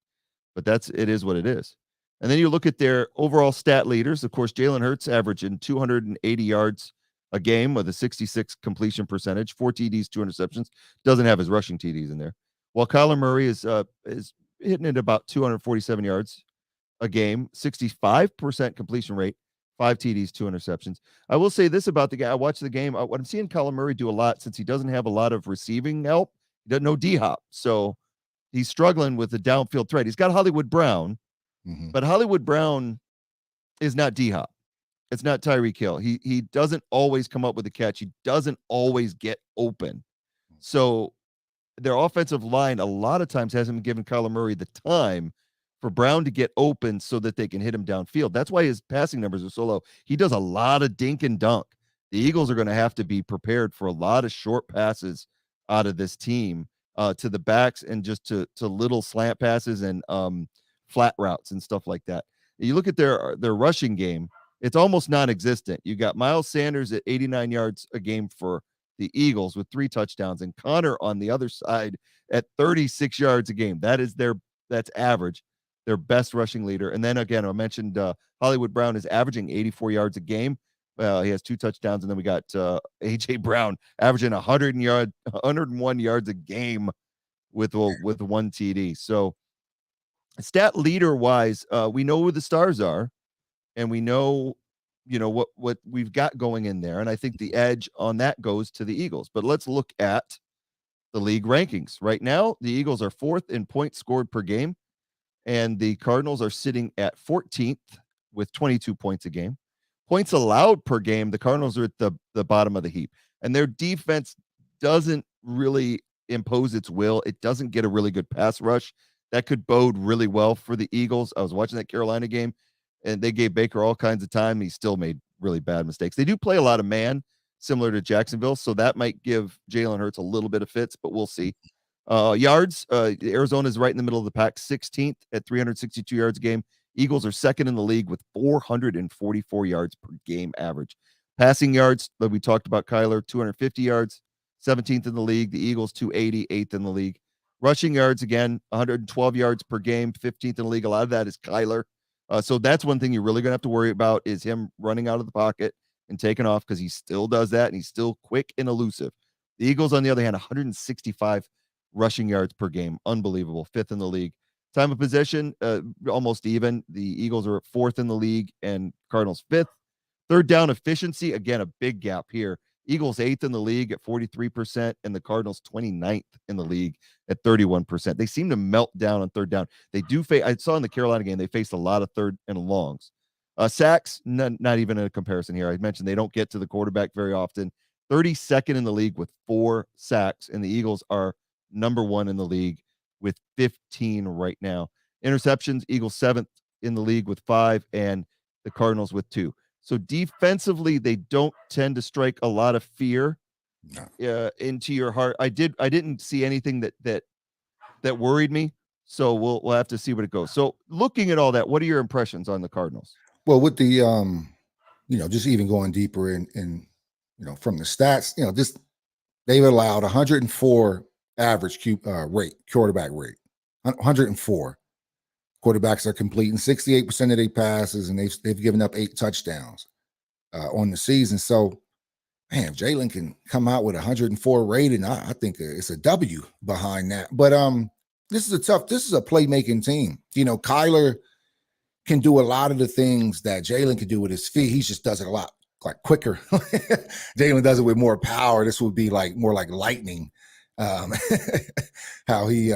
but it is what it is. And then you look at their overall stat leaders. Of course, Jalen Hurts averaging 280 yards a game with a 66 completion percentage, 4 TDs, 2 interceptions. Doesn't have his rushing TDs in there. While Kyler Murray is hitting at about 247 yards a game, 65% completion rate, 5 TDs, 2 interceptions. I will say this about the guy. I watched the game. What I'm seeing Kyler Murray do a lot, since he doesn't have a lot of receiving help, he doesn't know D-Hop. So he's struggling with the downfield threat. He's got Hollywood Brown, but Hollywood Brown is not D-Hop. It's not Tyreek Hill. He doesn't always come up with a catch. He doesn't always get open. So their offensive line a lot of times hasn't given Kyler Murray the time for Brown to get open so that they can hit him downfield. That's why his passing numbers are so low. He does a lot of dink and dunk. The Eagles are going to have to be prepared for a lot of short passes out of this team to the backs, and just to little slant passes and flat routes and stuff like that. You look at their rushing game, it's almost non-existent. You got Miles Sanders at 89 yards a game for the Eagles with 3 touchdowns, and Connor on the other side at 36 yards a game. That's average, their best rushing leader. And then again, I mentioned Hollywood Brown is averaging 84 yards a game. He has 2 touchdowns, and then we got AJ Brown averaging 101 yards a game with 1 TD. So stat leader wise, we know who the stars are, and we know what we've got going in there. And I think the edge on that goes to the Eagles. But let's look at the league rankings. Right now, the Eagles are 4th in points scored per game, and the Cardinals are sitting at 14th with 22 points a game. Points allowed per game, the Cardinals are at the bottom of the heap, and their defense doesn't really impose its will. It doesn't get a really good pass rush. That could bode really well for the Eagles. I was watching that Carolina game, and they gave Baker all kinds of time. He still made really bad mistakes. They do play a lot of man, similar to Jacksonville, so that might give Jalen Hurts a little bit of fits, but we'll see. Yards, Arizona is right in the middle of the pack, 16th at 362 yards a game. Eagles are second in the league with 444 yards per game average. Passing yards, like we talked about, Kyler, 250 yards, 17th in the league. The Eagles, 280, 8th in the league. Rushing yards, again, 112 yards per game, 15th in the league. A lot of that is Kyler. So that's one thing you're really going to have to worry about, is him running out of the pocket and taking off, because he still does that, and he's still quick and elusive. The Eagles, on the other hand, 165 rushing yards per game. Unbelievable. 5th in the league. Time of possession, almost even. The Eagles are 4th in the league, and Cardinals 5th. Third down efficiency, again, a big gap here. Eagles 8th in the league at 43%, and the Cardinals 29th in the league at 31%. They seem to melt down on third down. They do face, I saw in the Carolina game, they faced a lot of third and longs. Sacks, not even a comparison here. I mentioned they don't get to the quarterback very often. 32nd in the league with 4 sacks, and the Eagles are number 1 in the league with 15 right now. Interceptions, Eagles 7th in the league with 5, and the Cardinals with 2. So defensively, they don't tend to strike a lot of fear into your heart. I didn't see anything that worried me. So we'll have to see what it goes. So looking at all that, what are your impressions on the Cardinals? Well, with the just even going deeper in from the stats, just they've allowed 104 average quarterback rate. 104 quarterbacks are completing 68% of their passes, and they've given up 8 touchdowns on the season. So, man, if Jalen can come out with 104 rating, I think it's a W behind that. But this is a playmaking team. Kyler, can do a lot of the things that Jalen can do with his feet. He just does it a lot like quicker. Jalen does it with more power. This would be like more like lightning. Um, how he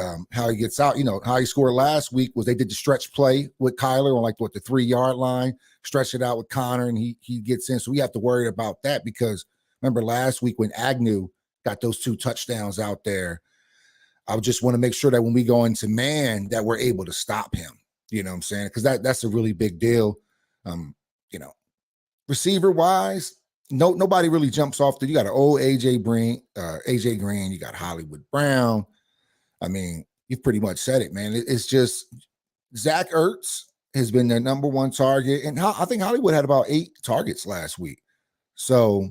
gets out, how he scored last week was they did the stretch play with Kyler on like the 3-yard line, stretch it out with Connor, and he gets in. So we have to worry about that because remember last week when Agnew got those 2 touchdowns out there, I just want to make sure that when we go into man that we're able to stop him. You know what I'm saying? Because that's a really big deal. Receiver wise, nobody really jumps off. You got an old AJ Green, you got Hollywood Brown. I mean, you pretty much said it, man. It's just Zach Ertz has been their number 1 target, and I think Hollywood had about 8 targets last week. So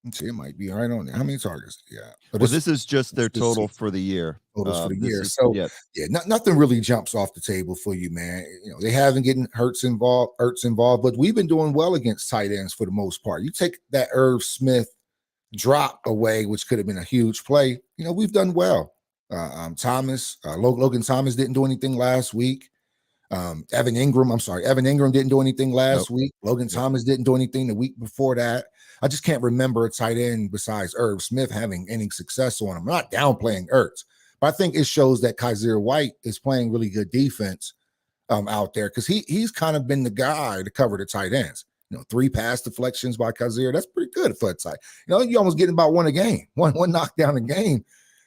let's see, it might be right on there. How many targets? Yeah, but this is just their total for the year. Totals for the year. So nothing really jumps off the table for you, man. They haven't getting Ertz involved, but we've been doing well against tight ends for the most part. You take that Irv Smith drop away, which could have been a huge play. We've done well. Logan Thomas didn't do anything last week. Evan Ingram didn't do anything last week. Logan Thomas didn't do anything the week before that. I just can't remember a tight end besides Irv Smith having any success on him. I'm not downplaying Ertz, but I think it shows that Kaiser White is playing really good defense out there because he's kind of been the guy to cover the tight ends. 3 pass deflections by Kaiser. That's pretty good for a tight. You almost getting about one a game, one knockdown a game.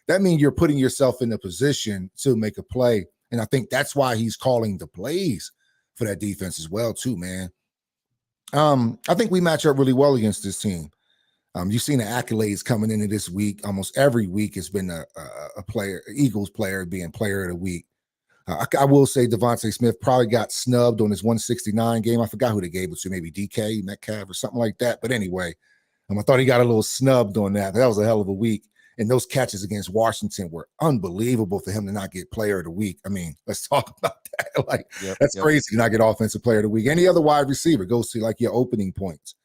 That means you're putting yourself in a position to make a play. And I think that's why he's calling the plays for that defense as well, too, man. I think we match up really well against this team. You've seen the accolades coming into this week. Almost every week has been a player, Eagles player being player of the week. I will say Devontae Smith probably got snubbed on his 169 game. I forgot who they gave it to, maybe DK Metcalf or something like that. But anyway, I thought he got a little snubbed on that. That was a hell of a week. And those catches against Washington were unbelievable for him to not get player of the week. I mean, let's talk about that. That's crazy to not get offensive player of the week. Any other wide receiver goes to like your opening points.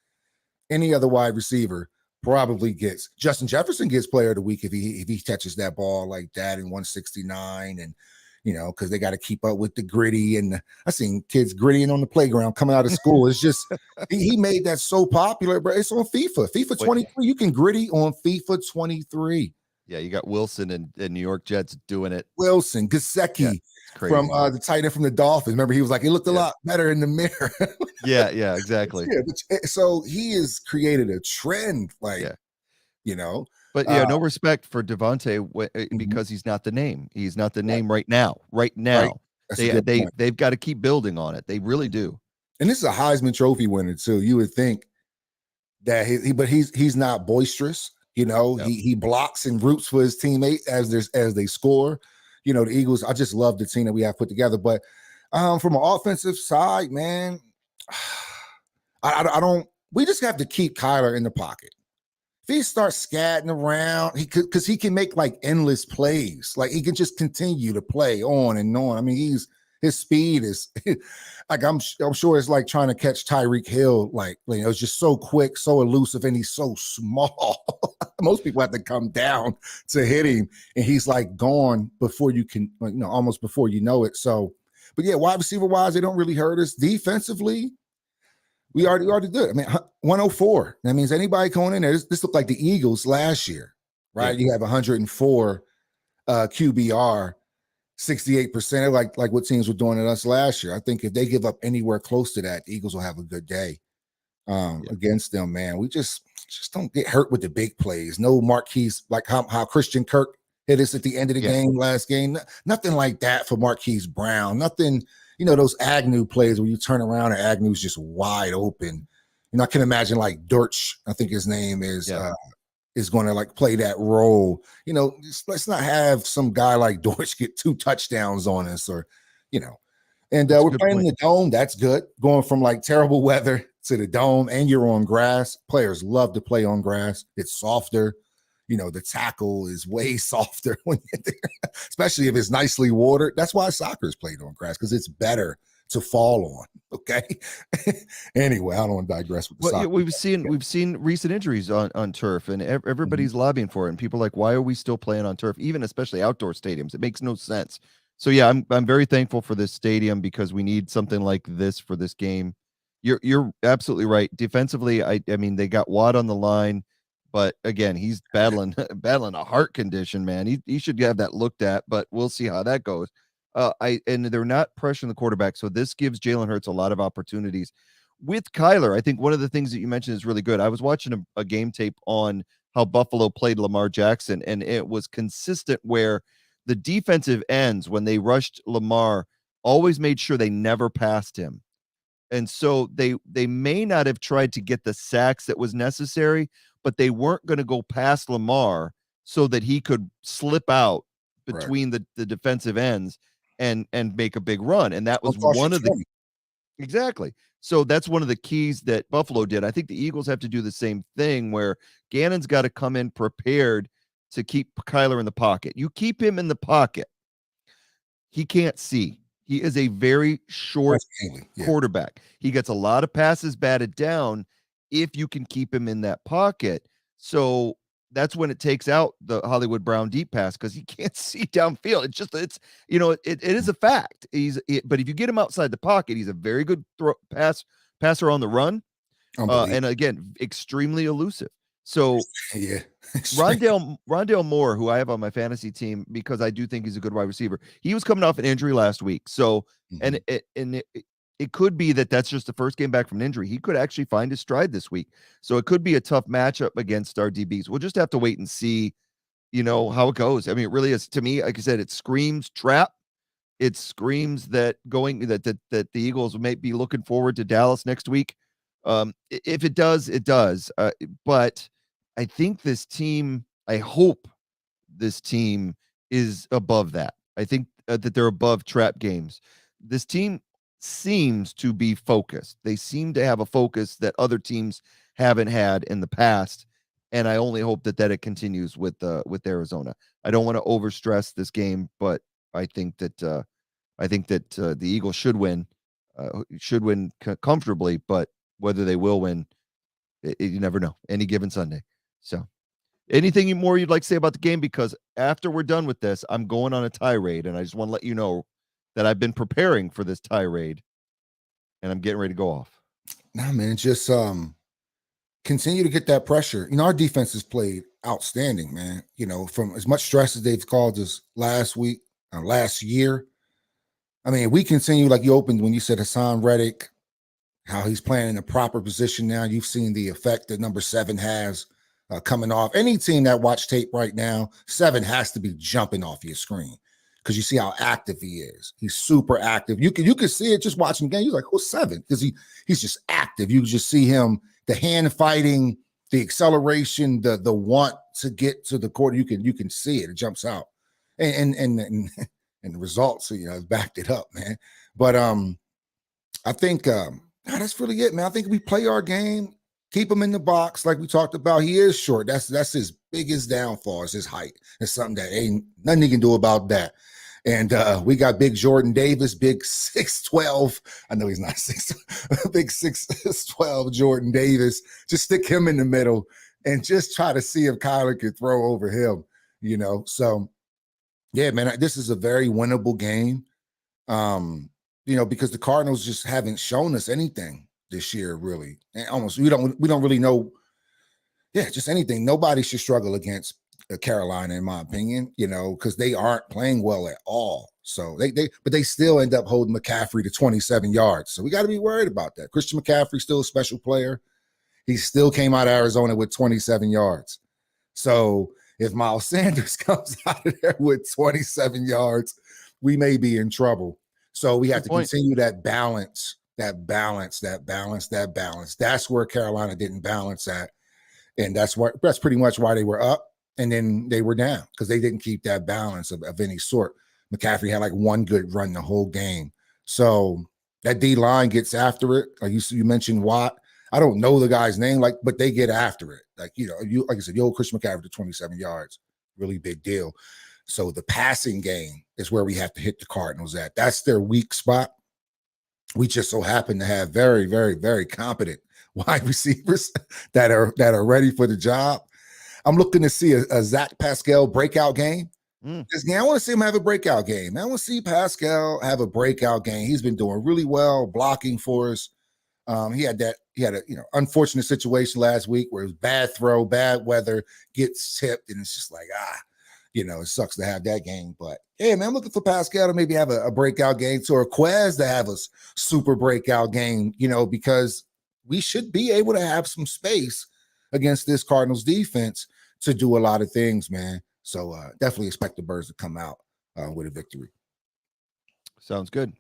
Any other wide receiver probably gets. Justin Jefferson gets player of the week if he catches that ball like that in 169 and because they got to keep up with the gritty. And I seen kids grittying on the playground coming out of school. It's just, he made that so popular, bro. It's on FIFA 23. You can gritty on FIFA 23. Yeah, you got Wilson and New York Jets doing it. Wilson, Gesicki from the tight end from the Dolphins. Remember, he was like, he looked a lot better in the mirror. yeah, exactly. So he has created a trend, But no respect for Devontae because he's not the name. He's not the name right now. Right. They've got to keep building on it. They really do. And this is a Heisman Trophy winner too. You would think that he's not boisterous. He blocks and roots for his teammates as they score. The Eagles. I just love the team that we have put together. But from an offensive side, man, I don't. We just have to keep Kyler in the pocket. If he starts scatting around, because he can make like endless plays. Like he can just continue to play on and on. I mean, his speed is like I'm sure it's like trying to catch Tyreek Hill. It's just so quick, so elusive, and he's so small. Most people have to come down to hit him, and he's like gone before you can, almost before you know it. So, but yeah, wide receiver wise, they don't really hurt us. Defensively, we already did. I mean, 104. That means anybody going in there. This looked like the Eagles last year, right? Yeah. You have 104 QBR, 68%, like what teams were doing at us last year. I think if they give up anywhere close to that, the Eagles will have a good day against them, man. We just don't get hurt with the big plays. No Marquise, like how Christian Kirk hit us at the end of the game last game. Nothing like that for Marquise Brown. Nothing. Those Agnew plays where you turn around and Agnew's just wide open. I can imagine like Dirch, I think his name is going to like play that role. Let's not have some guy like Dirch get 2 touchdowns on us And we're playing in the dome. That's good. Going from like terrible weather to the dome and you're on grass. Players love to play on grass. It's softer. The tackle is way softer when you're there, especially if it's nicely watered. That's why soccer is played on grass, because it's better to fall on. Okay. Anyway, I don't want to digress with the soccer. We've seen recent injuries on turf, and everybody's lobbying for it. And people are like, why are we still playing on turf, even especially outdoor stadiums? It makes no sense. So yeah, I'm very thankful for this stadium because we need something like this for this game. You're absolutely right. Defensively, I mean they got Watt on the line, but again, he's battling battling a heart condition, man. He should have that looked at, but we'll see how that goes. And they're not pressuring the quarterback, so this gives Jalen Hurts a lot of opportunities. With Kyler, I think one of the things that you mentioned is really good. I was watching a game tape on how Buffalo played Lamar Jackson, and it was consistent where the defensive ends, when they rushed Lamar, always made sure they never passed him. And so they may not have tried to get the sacks that was necessary, but they weren't going to go past Lamar so that he could slip out between the defensive ends and make a big run. And that was one of the exactly. So that's one of the keys that Buffalo did. I think the Eagles have to do the same thing where Gannon's got to come in prepared to keep Kyler in the pocket. You keep him in the pocket, he can't see. He is a very short quarterback. He gets a lot of passes batted down if you can keep him in that pocket. So that's when it takes out the Hollywood Brown deep pass because he can't see downfield. It's it is a fact. But if you get him outside the pocket, he's a very good passer on the run. And again, extremely elusive. So yeah, Rondale Moore, who I have on my fantasy team because I do think he's a good wide receiver. He was coming off an injury last week. So and it could be that that's just the first game back from an injury. He could actually find his stride this week. So it could be a tough matchup against our DBs. We'll just have to wait and see, how it goes. I mean, it really is, to me, like I said, it screams trap. It screams that the Eagles may be looking forward to Dallas next week. If it does, it does. But I think I hope this team is above that. I think that they're above trap games. This team seems to be focused. They seem to have a focus that other teams haven't had in the past. And I only hope that it continues with Arizona. I don't want to overstress this game, but I think that the Eagles should win comfortably, but whether they will win, you never know. Any given Sunday. So, anything more you'd like to say about the game? Because after we're done with this, I'm going on a tirade, and I just want to let you know that I've been preparing for this tirade, and I'm getting ready to go off. Nah, man, just continue to get that pressure. Our defense has played outstanding, man. From as much stress as they've caused us last year. I mean, we continue, like you opened when you said Hassan Reddick, how he's playing in the proper position now. You've seen the effect that number 7 has coming off. Any team that watch tape right now, 7 has to be jumping off your screen because you see how active he is. He's super active. You can see it just watching the game. You're like, who's 7? Because he's just active. You just see him, the hand fighting, the acceleration, the want to get to the court. You can see it. It jumps out, and the results, have backed it up, man. But I think that's really it, man. I think we play our game, keep him in the box like we talked about. He is short. That's his biggest downfall is his height. It's something that ain't nothing he can do about that. And we got big Jordan Davis, big 6'12". I know he's not 6, big 6'12" Jordan Davis. Just stick him in the middle and just try to see if Kyler could throw over him, So, yeah, man, this is a very winnable game. Because the Cardinals just haven't shown us anything this year, really. And almost we don't really know. Yeah, just anything. Nobody should struggle against Carolina, in my opinion, because they aren't playing well at all. So but they still end up holding McCaffrey to 27 yards. So we got to be worried about that. Christian McCaffrey's still a special player. He still came out of Arizona with 27 yards. So if Miles Sanders comes out of there with 27 yards, we may be in trouble. So we have to continue that balance. That's where Carolina didn't balance at. And that's pretty much why they were up and then they were down because they didn't keep that balance of any sort. McCaffrey had like one good run the whole game. So that D line gets after it. Like you mentioned Watt. I don't know the guy's name, but they get after it. Like I said, Christian McCaffrey to 27 yards, really big deal. So the passing game is where we have to hit the Cardinals at. That's their weak spot. We just so happen to have very, very, very competent wide receivers that are ready for the job. I'm looking to see a Zach Pascal breakout game This game, I want to see him have a breakout game. I want to see Pascal have a breakout game. He's been doing really well blocking for us. He had a unfortunate situation last week where it was bad throw, bad weather, gets tipped, and it's just like it sucks to have that game. But hey, man, I'm looking for Pascal to maybe have a breakout game, or Quez to have a super breakout game. Because we should be able to have some space against this Cardinals defense to do a lot of things, man. So definitely expect the Birds to come out with a victory. Sounds good.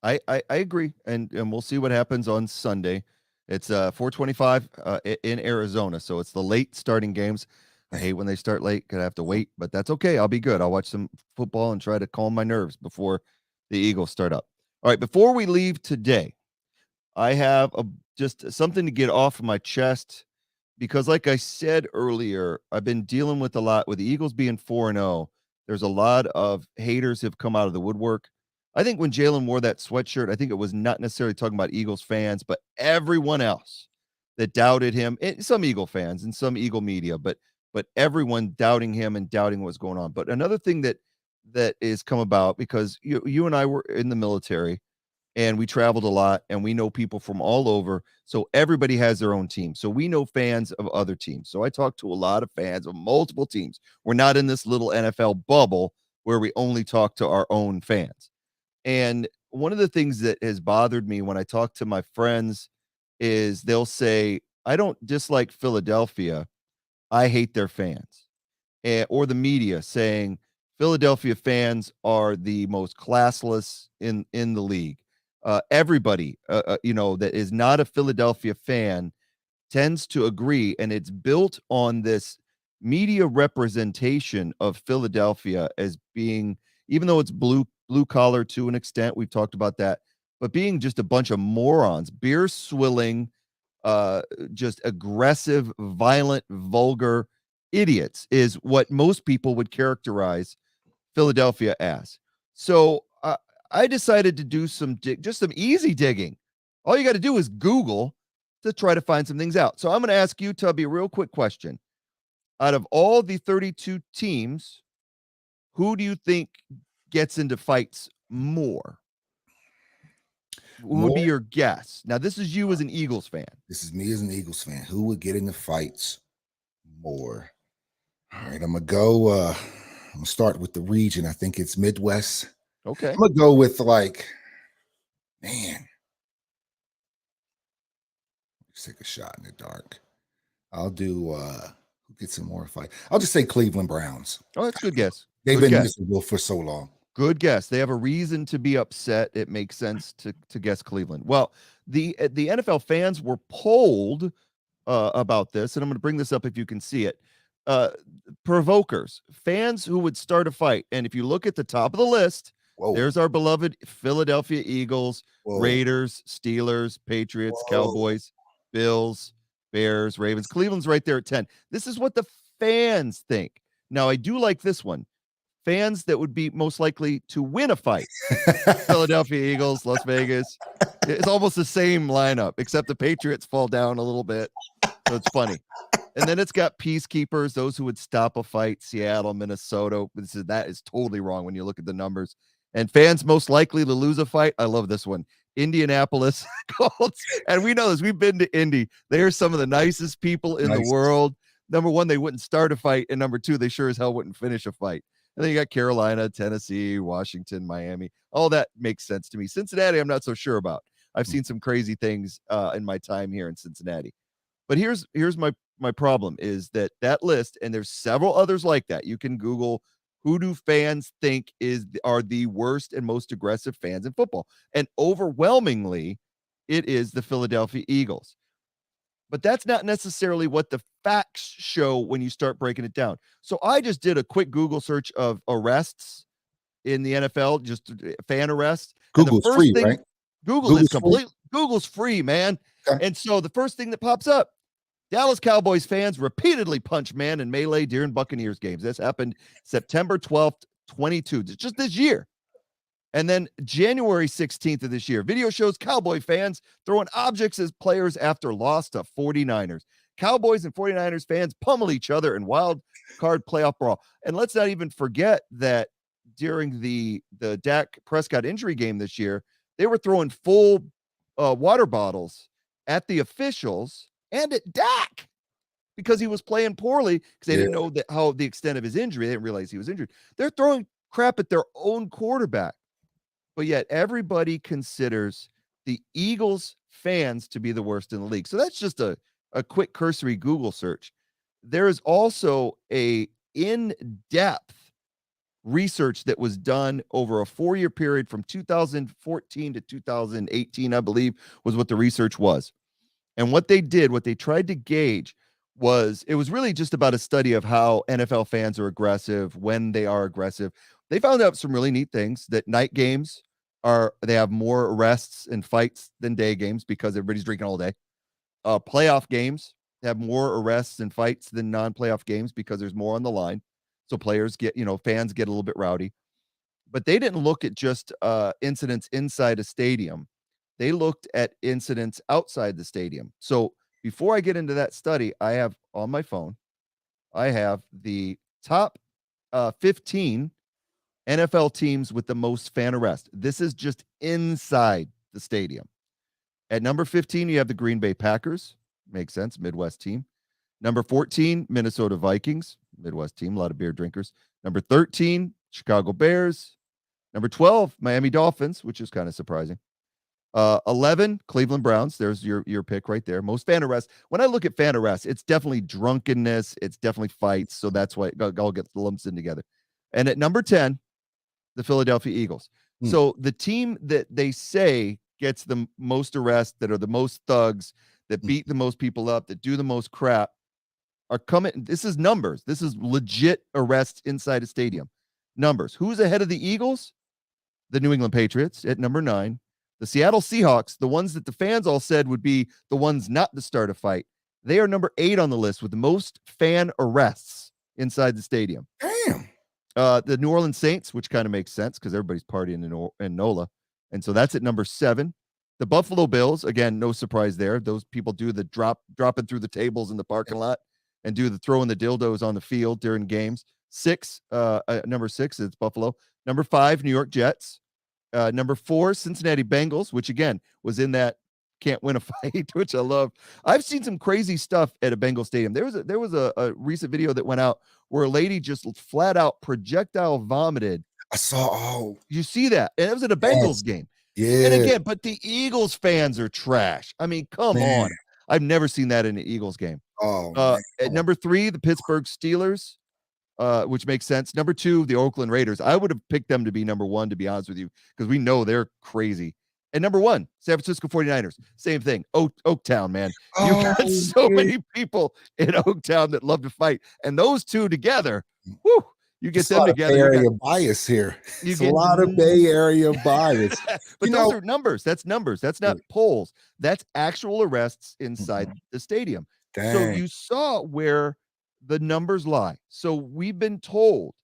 I agree, and we'll see what happens on Sunday. It's 4:25 in Arizona, so it's the late starting games. I hate when they start late because I have to wait, but that's okay. I'll be good. I'll watch some football and try to calm my nerves before the Eagles start up. All right, before we leave today, I have just something to get off of my chest because, like I said earlier, I've been dealing with a lot with the Eagles being 4-0. There's a lot of haters have come out of the woodwork. I think when Jalen wore that sweatshirt, I think it was not necessarily talking about Eagles fans, but everyone else that doubted him, and some Eagle fans and some Eagle media, but everyone doubting him and doubting what's going on. But another thing that is come about because you and I were in the military and we traveled a lot and we know people from all over. So everybody has their own team. So we know fans of other teams. So I talked to a lot of fans of multiple teams. We're not in this little NFL bubble where we only talk to our own fans. And one of the things that has bothered me when I talk to my friends is they'll say, I don't dislike Philadelphia. I hate their fans. Or the media saying Philadelphia fans are the most classless in the league. Everybody, that is not a Philadelphia fan tends to agree, and it's built on this media representation of Philadelphia as being, even though it's blue collar to an extent, we've talked about that, but being just a bunch of morons, beer swilling, just aggressive, violent, vulgar idiots is what most people would characterize Philadelphia as. So I decided to do some easy digging. All you got to do is Google to try to find some things out. So I'm going to ask you, Tubby, a real quick question. Out of all the 32 teams, who do you think gets into fights more? Who would be your guess? Now, this is you as an Eagles fan. This is me as an Eagles fan. Who would get into fights more? All right, I'm gonna start with the region. I think it's Midwest. Okay. I'm gonna go with let's take a shot in the dark. I'll do who gets some more fight. I'll just say Cleveland Browns. Oh, that's a good guess. They've been miserable for so long. Good guess. They have a reason to be upset. It makes sense to guess Cleveland. Well, the NFL fans were polled about this, and I'm going to bring this up if you can see it. Provokers, fans who would start a fight. And if you look at the top of the list, there's our beloved Philadelphia Eagles, Raiders, Steelers, Patriots, Cowboys, Bills, Bears, Ravens. Cleveland's right there at 10. This is what the fans think. Now, I do like this one. Fans that would be most likely to win a fight. Philadelphia Eagles, Las Vegas. It's almost the same lineup, except the Patriots fall down a little bit. So it's funny. And then it's got peacekeepers, those who would stop a fight, Seattle, Minnesota. That is totally wrong when you look at the numbers. And fans most likely to lose a fight. I love this one. Indianapolis Colts. And we know this. We've been to Indy. They are some of the nicest people in the world. Number one, they wouldn't start a fight. And number two, they sure as hell wouldn't finish a fight. And then you got Carolina, Tennessee, Washington, Miami. All that makes sense to me. Cincinnati, I'm not so sure about. I've seen some crazy things in my time here in Cincinnati. But here's my problem is that list, and there's several others like that. You can Google who do fans think are the worst and most aggressive fans in football. And overwhelmingly, it is the Philadelphia Eagles. But that's not necessarily what the facts show when you start breaking it down. So I just did a quick Google search of arrests in the NFL, just fan arrests. Google's free, right? Google's free, man. Okay. And so the first thing that pops up, Dallas Cowboys fans repeatedly punch man in melee during Buccaneers games. This happened September 12th, 22, just this year. And then January 16th of this year, video shows Cowboy fans throwing objects as players after loss to 49ers. Cowboys and 49ers fans pummel each other in wild card playoff brawl. And let's not even forget that during the Dak Prescott injury game this year, they were throwing full water bottles at the officials and at Dak because he was playing poorly because they didn't know how the extent of his injury. They didn't realize he was injured. They're throwing crap at their own quarterback. But yet everybody considers the Eagles fans to be the worst in the league. So that's just a quick cursory Google search. There is also a in-depth research that was done over a 4-year period from 2014 to 2018, I believe, was what the research was. And what they did, what they tried to gauge was, it was really just about a study of how NFL fans are aggressive, when they are aggressive. They found out some really neat things, that night games they have more arrests and fights than day games because everybody's drinking all day. Playoff games have more arrests and fights than non-playoff games because there's more on the line. So players fans get a little bit rowdy. But they didn't look at just incidents inside a stadium. They looked at incidents outside the stadium. So before I get into that study, I have on my phone, I have the top 15 NFL teams with the most fan arrest. This is just inside the stadium. At number 15, you have the Green Bay Packers. Makes sense, Midwest team. Number 14, Minnesota Vikings, Midwest team, a lot of beer drinkers. Number 13, Chicago Bears. Number 12, Miami Dolphins, which is kind of surprising. 11, Cleveland Browns. There's your pick right there. Most fan arrests. When I look at fan arrests, it's definitely drunkenness. It's definitely fights. So that's why it all gets lumped in together. And at number 10, the Philadelphia Eagles. So the team that they say gets the most arrests, that are the most thugs, that beat the most people up, that do the most crap, are coming. This is numbers. This is legit arrests inside a stadium. Numbers. Who's ahead of the Eagles? The New England Patriots at number 9. The Seattle Seahawks, the ones that the fans all said would be the ones not to start a fight. They are number 8 on the list with the most fan arrests inside the stadium. Damn. The New Orleans Saints, which kind of makes sense because everybody's partying in NOLA. And so that's at number 7. The Buffalo Bills, again, no surprise there. Those people do the dropping through the tables in the parking lot and do the throwing the dildos on the field during games. Number 6, it's Buffalo. Number 5, New York Jets. Number 4, Cincinnati Bengals, which again was in that can't win a fight, which I love. I've seen some crazy stuff at a Bengal stadium. There was a recent video that went out where a lady just flat out projectile vomited. I saw. Oh, you see that? And it was at a Bengals game. Yeah. And again, but the Eagles fans are trash. I mean, come on. I've never seen that in an Eagles game. Oh, at number 3, the Pittsburgh Steelers. Which makes sense. Number 2, the Oakland Raiders. I would have picked them to be number 1, to be honest with you, because we know they're crazy. And number 1, San Francisco 49ers. Same thing. Oaktown, man. You got so many people in Oaktown that love to fight. And those two together, whoo, you get them together. Bay Area bias here. It's a lot of Bay Area bias. But those are numbers. That's numbers. That's not polls. That's actual arrests inside the stadium. Dang. So you saw where the numbers lie. So we've been told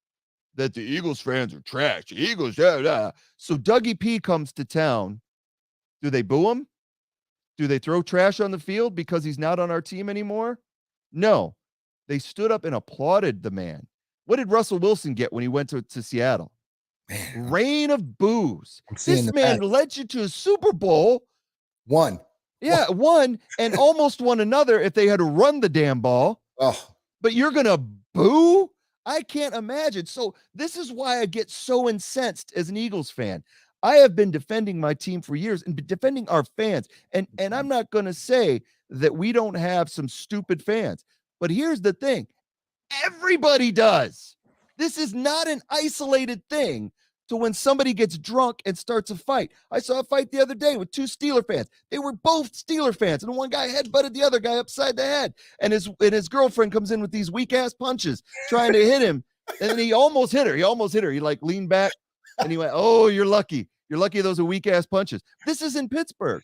that the Eagles fans are trash. The Eagles, So Dougie P comes to town. Do they boo him? Do they throw trash on the field because he's not on our team anymore? No. They stood up and applauded the man. What did Russell Wilson get when he went to Seattle? Man. Rain of boos. This man led you to a Super Bowl. One. Yeah, one and almost won another if they had to run the damn ball. Oh. But you're going to boo? I can't imagine. So this is why I get so incensed as an Eagles fan. I have been defending my team for years and defending our fans. And I'm not going to say that we don't have some stupid fans. But here's the thing. Everybody does. This is not an isolated thing to when somebody gets drunk and starts a fight. I saw a fight the other day with 2 Steeler fans. They were both Steeler fans, and one guy headbutted the other guy upside the head. And his girlfriend comes in with these weak-ass punches trying to hit him, and then he almost hit her. He like leaned back, and he went, "Oh, you're lucky. You're lucky those are weak-ass punches." This is in Pittsburgh,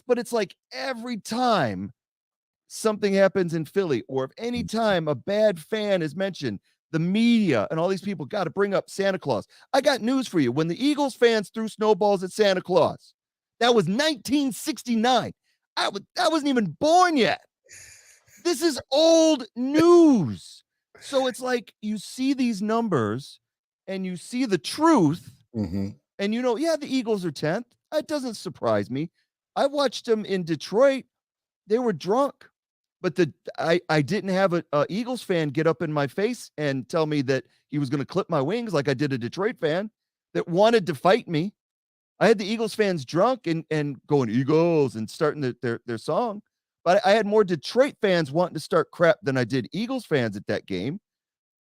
but it's like every time something happens in Philly, or if any time a bad fan is mentioned, the media and all these people got to bring up Santa Claus. I got news for you. When the Eagles fans threw snowballs at Santa Claus, that was 1969. I wasn't even born yet. This is old news. So it's like you see these numbers and you see the truth, and yeah, the Eagles are 10th. It doesn't surprise me. I watched them in Detroit. They were drunk, but I didn't have a Eagles fan get up in my face and tell me that he was going to clip my wings like I did a Detroit fan that wanted to fight me. I had the Eagles fans drunk and going Eagles and starting their song. But I had more Detroit fans wanting to start crap than I did Eagles fans at that game.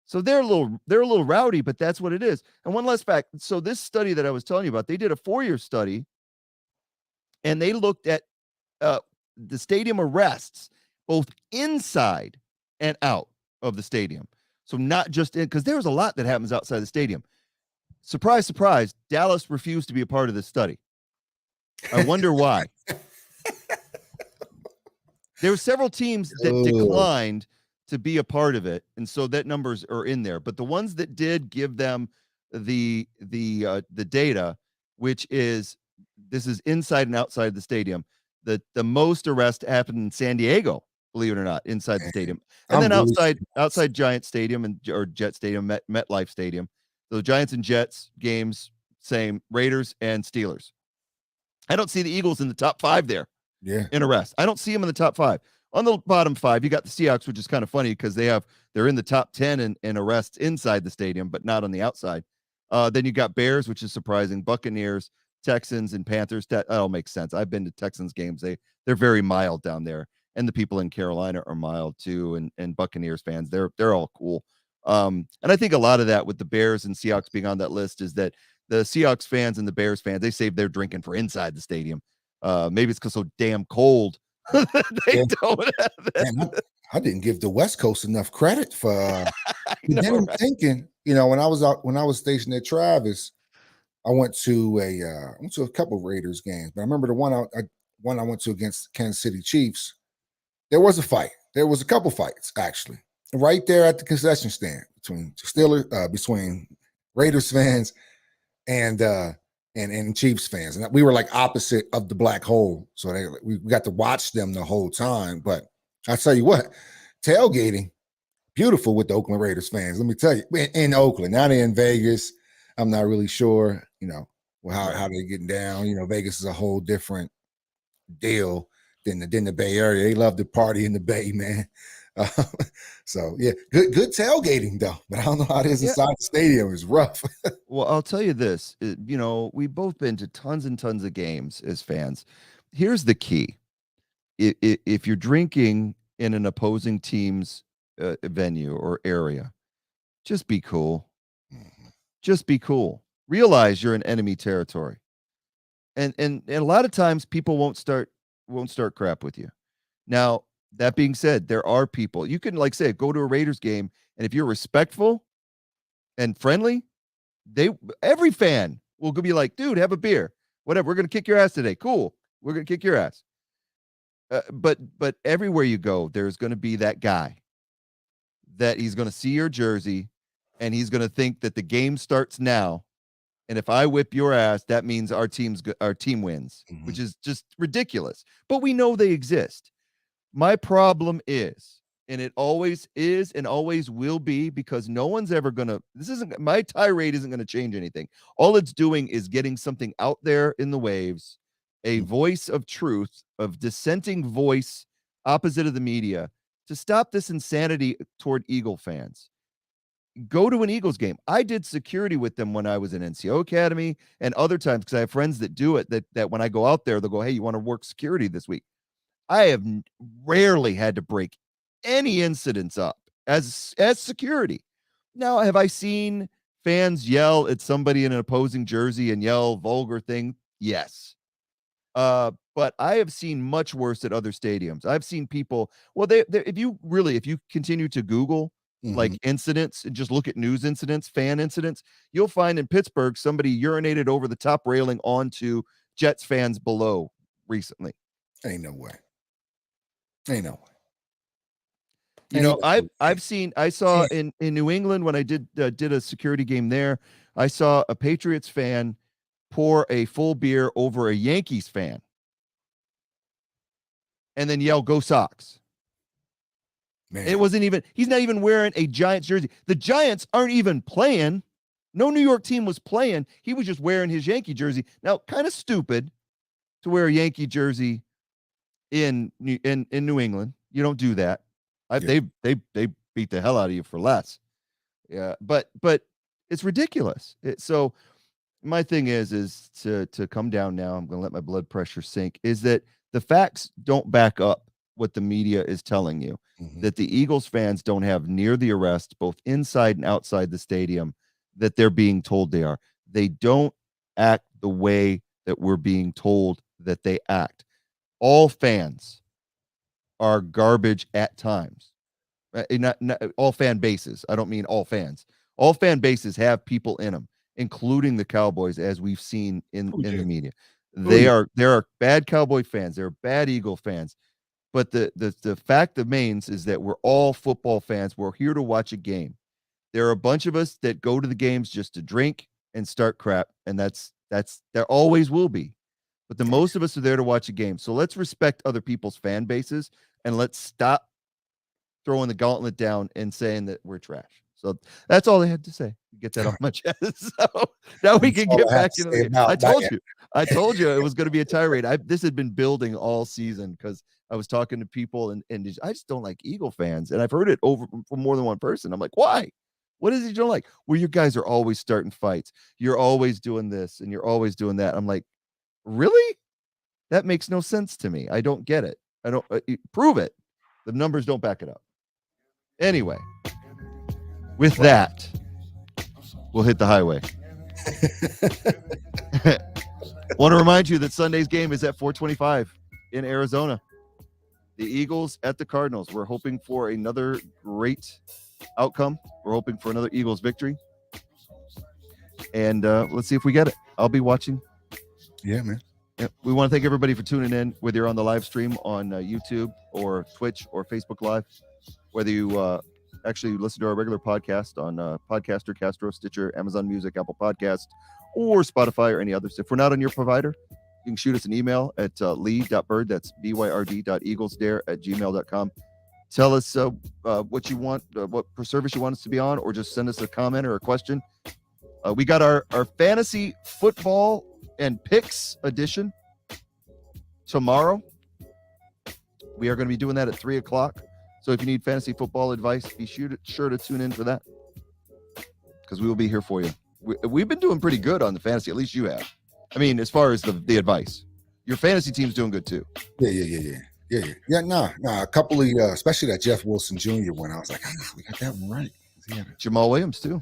So they're a little rowdy, but that's what it is. And one last fact. So this study that I was telling you about, they did a 4-year study, and they looked at the stadium arrests both inside and out of the stadium. So not just in, because there's a lot that happens outside the stadium. Surprise, surprise, Dallas refused to be a part of this study. I wonder why. There were several teams that declined to be a part of it, and so that numbers are in there. But the ones that did give them the data, which is this is inside and outside the stadium. The most arrest happened in San Diego, believe it or not, inside the stadium, and then outside Giant Stadium or Jet Stadium, MetLife Stadium. The Giants and Jets games, same. Raiders and Steelers. I don't see the Eagles in the top 5 there. Yeah. In arrest. I don't see them in the top 5. On the bottom 5, you got the Seahawks, which is kind of funny because they're in the top 10 in arrests inside the stadium, but not on the outside. Then you got Bears, which is surprising. Buccaneers, Texans, and Panthers. That all makes sense. I've been to Texans games. They're very mild down there, and the people in Carolina are mild too. And Buccaneers fans, they're all cool. And I think a lot of that with the Bears and Seahawks being on that list is that the Seahawks fans and the Bears fans, they save their drinking for inside the stadium. Maybe it's because so damn cold. They don't have that. Man, I didn't give the West Coast enough credit for I'm thinking, when I was stationed at Travis, I went to a couple of Raiders games, but I remember the one I went to against Kansas City Chiefs. There was a fight. There was a couple fights actually, right there at the concession stand between Raiders fans and Chiefs fans, and we were like opposite of the black hole, so we got to watch them the whole time. But I tell you what, tailgating, beautiful with the Oakland Raiders fans. Let me tell you, in Oakland, now they're in Vegas. I'm not really sure, how they're getting down. Vegas is a whole different deal than the Bay Area. They love to party in the Bay, man. So yeah, good tailgating though, but I don't know how it is inside the stadium. It's rough. Well, I'll tell you this, we've both been to tons and tons of games as fans. Here's the key. If you're drinking in an opposing team's venue or area, just be cool. Just be cool. Realize you're in enemy territory. And a lot of times people won't start crap with you. Now, that being said, there are people you can go to a Raiders game, and if you're respectful and friendly, every fan will be like, dude, have a beer, whatever. We're gonna kick your ass today. Cool, we're gonna kick your ass. But everywhere you go, there's gonna be that guy that he's gonna see your jersey, and he's gonna think that the game starts now, and if I whip your ass, that means our team wins, which is just ridiculous. But we know they exist. My problem is, and it always is and always will be, because no one's ever my tirade isn't going to change anything. All it's doing is getting something out there in the waves, a voice of truth, of dissenting voice opposite of the media, to stop this insanity toward Eagle fans. Go to an Eagles game. I did security with them when I was in NCO Academy and other times, because I have friends that do it, that when I go out there, they'll go, hey, you want to work security this week? I have rarely had to break any incidents up as security. Now, have I seen fans yell at somebody in an opposing jersey and yell vulgar things? Yes. But I have seen much worse at other stadiums. I've seen people, well, if you continue to Google like incidents and just look at news incidents, fan incidents, you'll find in Pittsburgh somebody urinated over the top railing onto Jets fans below recently. Ain't no way. I saw in New England when I did a security game there, I saw a Patriots fan pour a full beer over a Yankees fan and then yell, "Go Sox." Man. It wasn't even, he's not even wearing a Giants jersey. The Giants aren't even playing. No New York team was playing. He was just wearing his Yankee jersey. Now, kind of stupid to wear a Yankee jersey in New England. You don't do that. They beat the hell out of you for less. Yeah, but it's ridiculous. So my thing is to come down now. I'm going to let my blood pressure sink. Is that the facts don't back up what the media is telling you, that the Eagles fans don't have near the arrest, both inside and outside the stadium, that they're being told they are. They don't act the way that we're being told that they act. All fans are garbage at times. Not all fan bases. I don't mean all fans. All fan bases have people in them, including the Cowboys, as we've seen in the media. There are bad Cowboy fans. There are bad Eagle fans. But the fact remains is that we're all football fans. We're here to watch a game. There are a bunch of us that go to the games just to drink and start crap, and that's there always will be. But the most of us are there to watch a game. So let's respect other people's fan bases, and let's stop throwing the gauntlet down and saying that we're trash. So that's all I had to say. Get that off my chest. So now we can get back into the game. I told you it was going to be a tirade. This had been building all season because I was talking to people and I just don't like Eagle fans. And I've heard it over from more than one person. I'm like, why? What is it you don't like? Well, you guys are always starting fights. You're always doing this and you're always doing that. I'm like, really? That makes no sense to me. I don't get it. I don't prove it. The numbers don't back it up. Anyway, with that, we'll hit the highway. Want to remind you that Sunday's game is at 4:25 in Arizona. The Eagles at the Cardinals. We're hoping for another great outcome. We're hoping for another Eagles victory. And let's see if we get it. I'll be watching. Yeah, man. Yeah, we want to thank everybody for tuning in, whether you're on the live stream on YouTube or Twitch or Facebook Live, whether you actually listen to our regular podcast on Podcaster, Castro, Stitcher, Amazon Music, Apple Podcast, or Spotify or any others. If we're not on your provider, you can shoot us an email at lee.bird, that's byrd.eaglesdare@gmail.com. Tell us what you want, what service you want us to be on, or just send us a comment or a question. We got our fantasy football and picks edition tomorrow. We are going to be doing that at 3:00. So if you need fantasy football advice, be sure to tune in for that, because we will be here for you. We've been doing pretty good on the fantasy. At least you have. I mean, as far as the advice, your fantasy team's doing good too. Yeah. Nah. A couple of, especially that Jeff Wilson Jr. one. I was like, we got that one right. Jamal Williams too.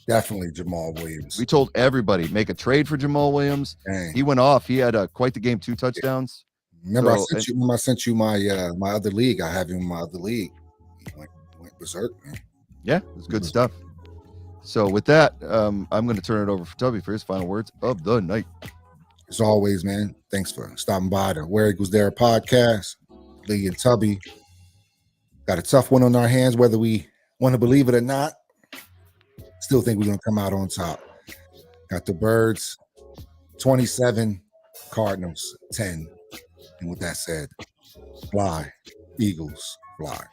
Definitely Jamal Williams. We told everybody make a trade for Jamal Williams. Dang. He went off. He had quite the game, 2 touchdowns. Remember, I sent you my other league. I have him in my other league. He went berserk, man. Yeah, it's good stuff. So with that, I'm going to turn it over for Tubby for his final words of the night. As always, man, thanks for stopping by the Where Eagles There podcast. Lee and Tubby got a tough one on our hands, whether we want to believe it or not. Still think we're going to come out on top. Got the Birds 27, Cardinals 10. And with that said, fly, Eagles, fly.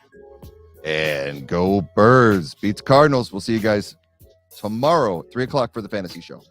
And go Birds. Beat the Cardinals. We'll see you guys tomorrow at 3:00 for the fantasy show.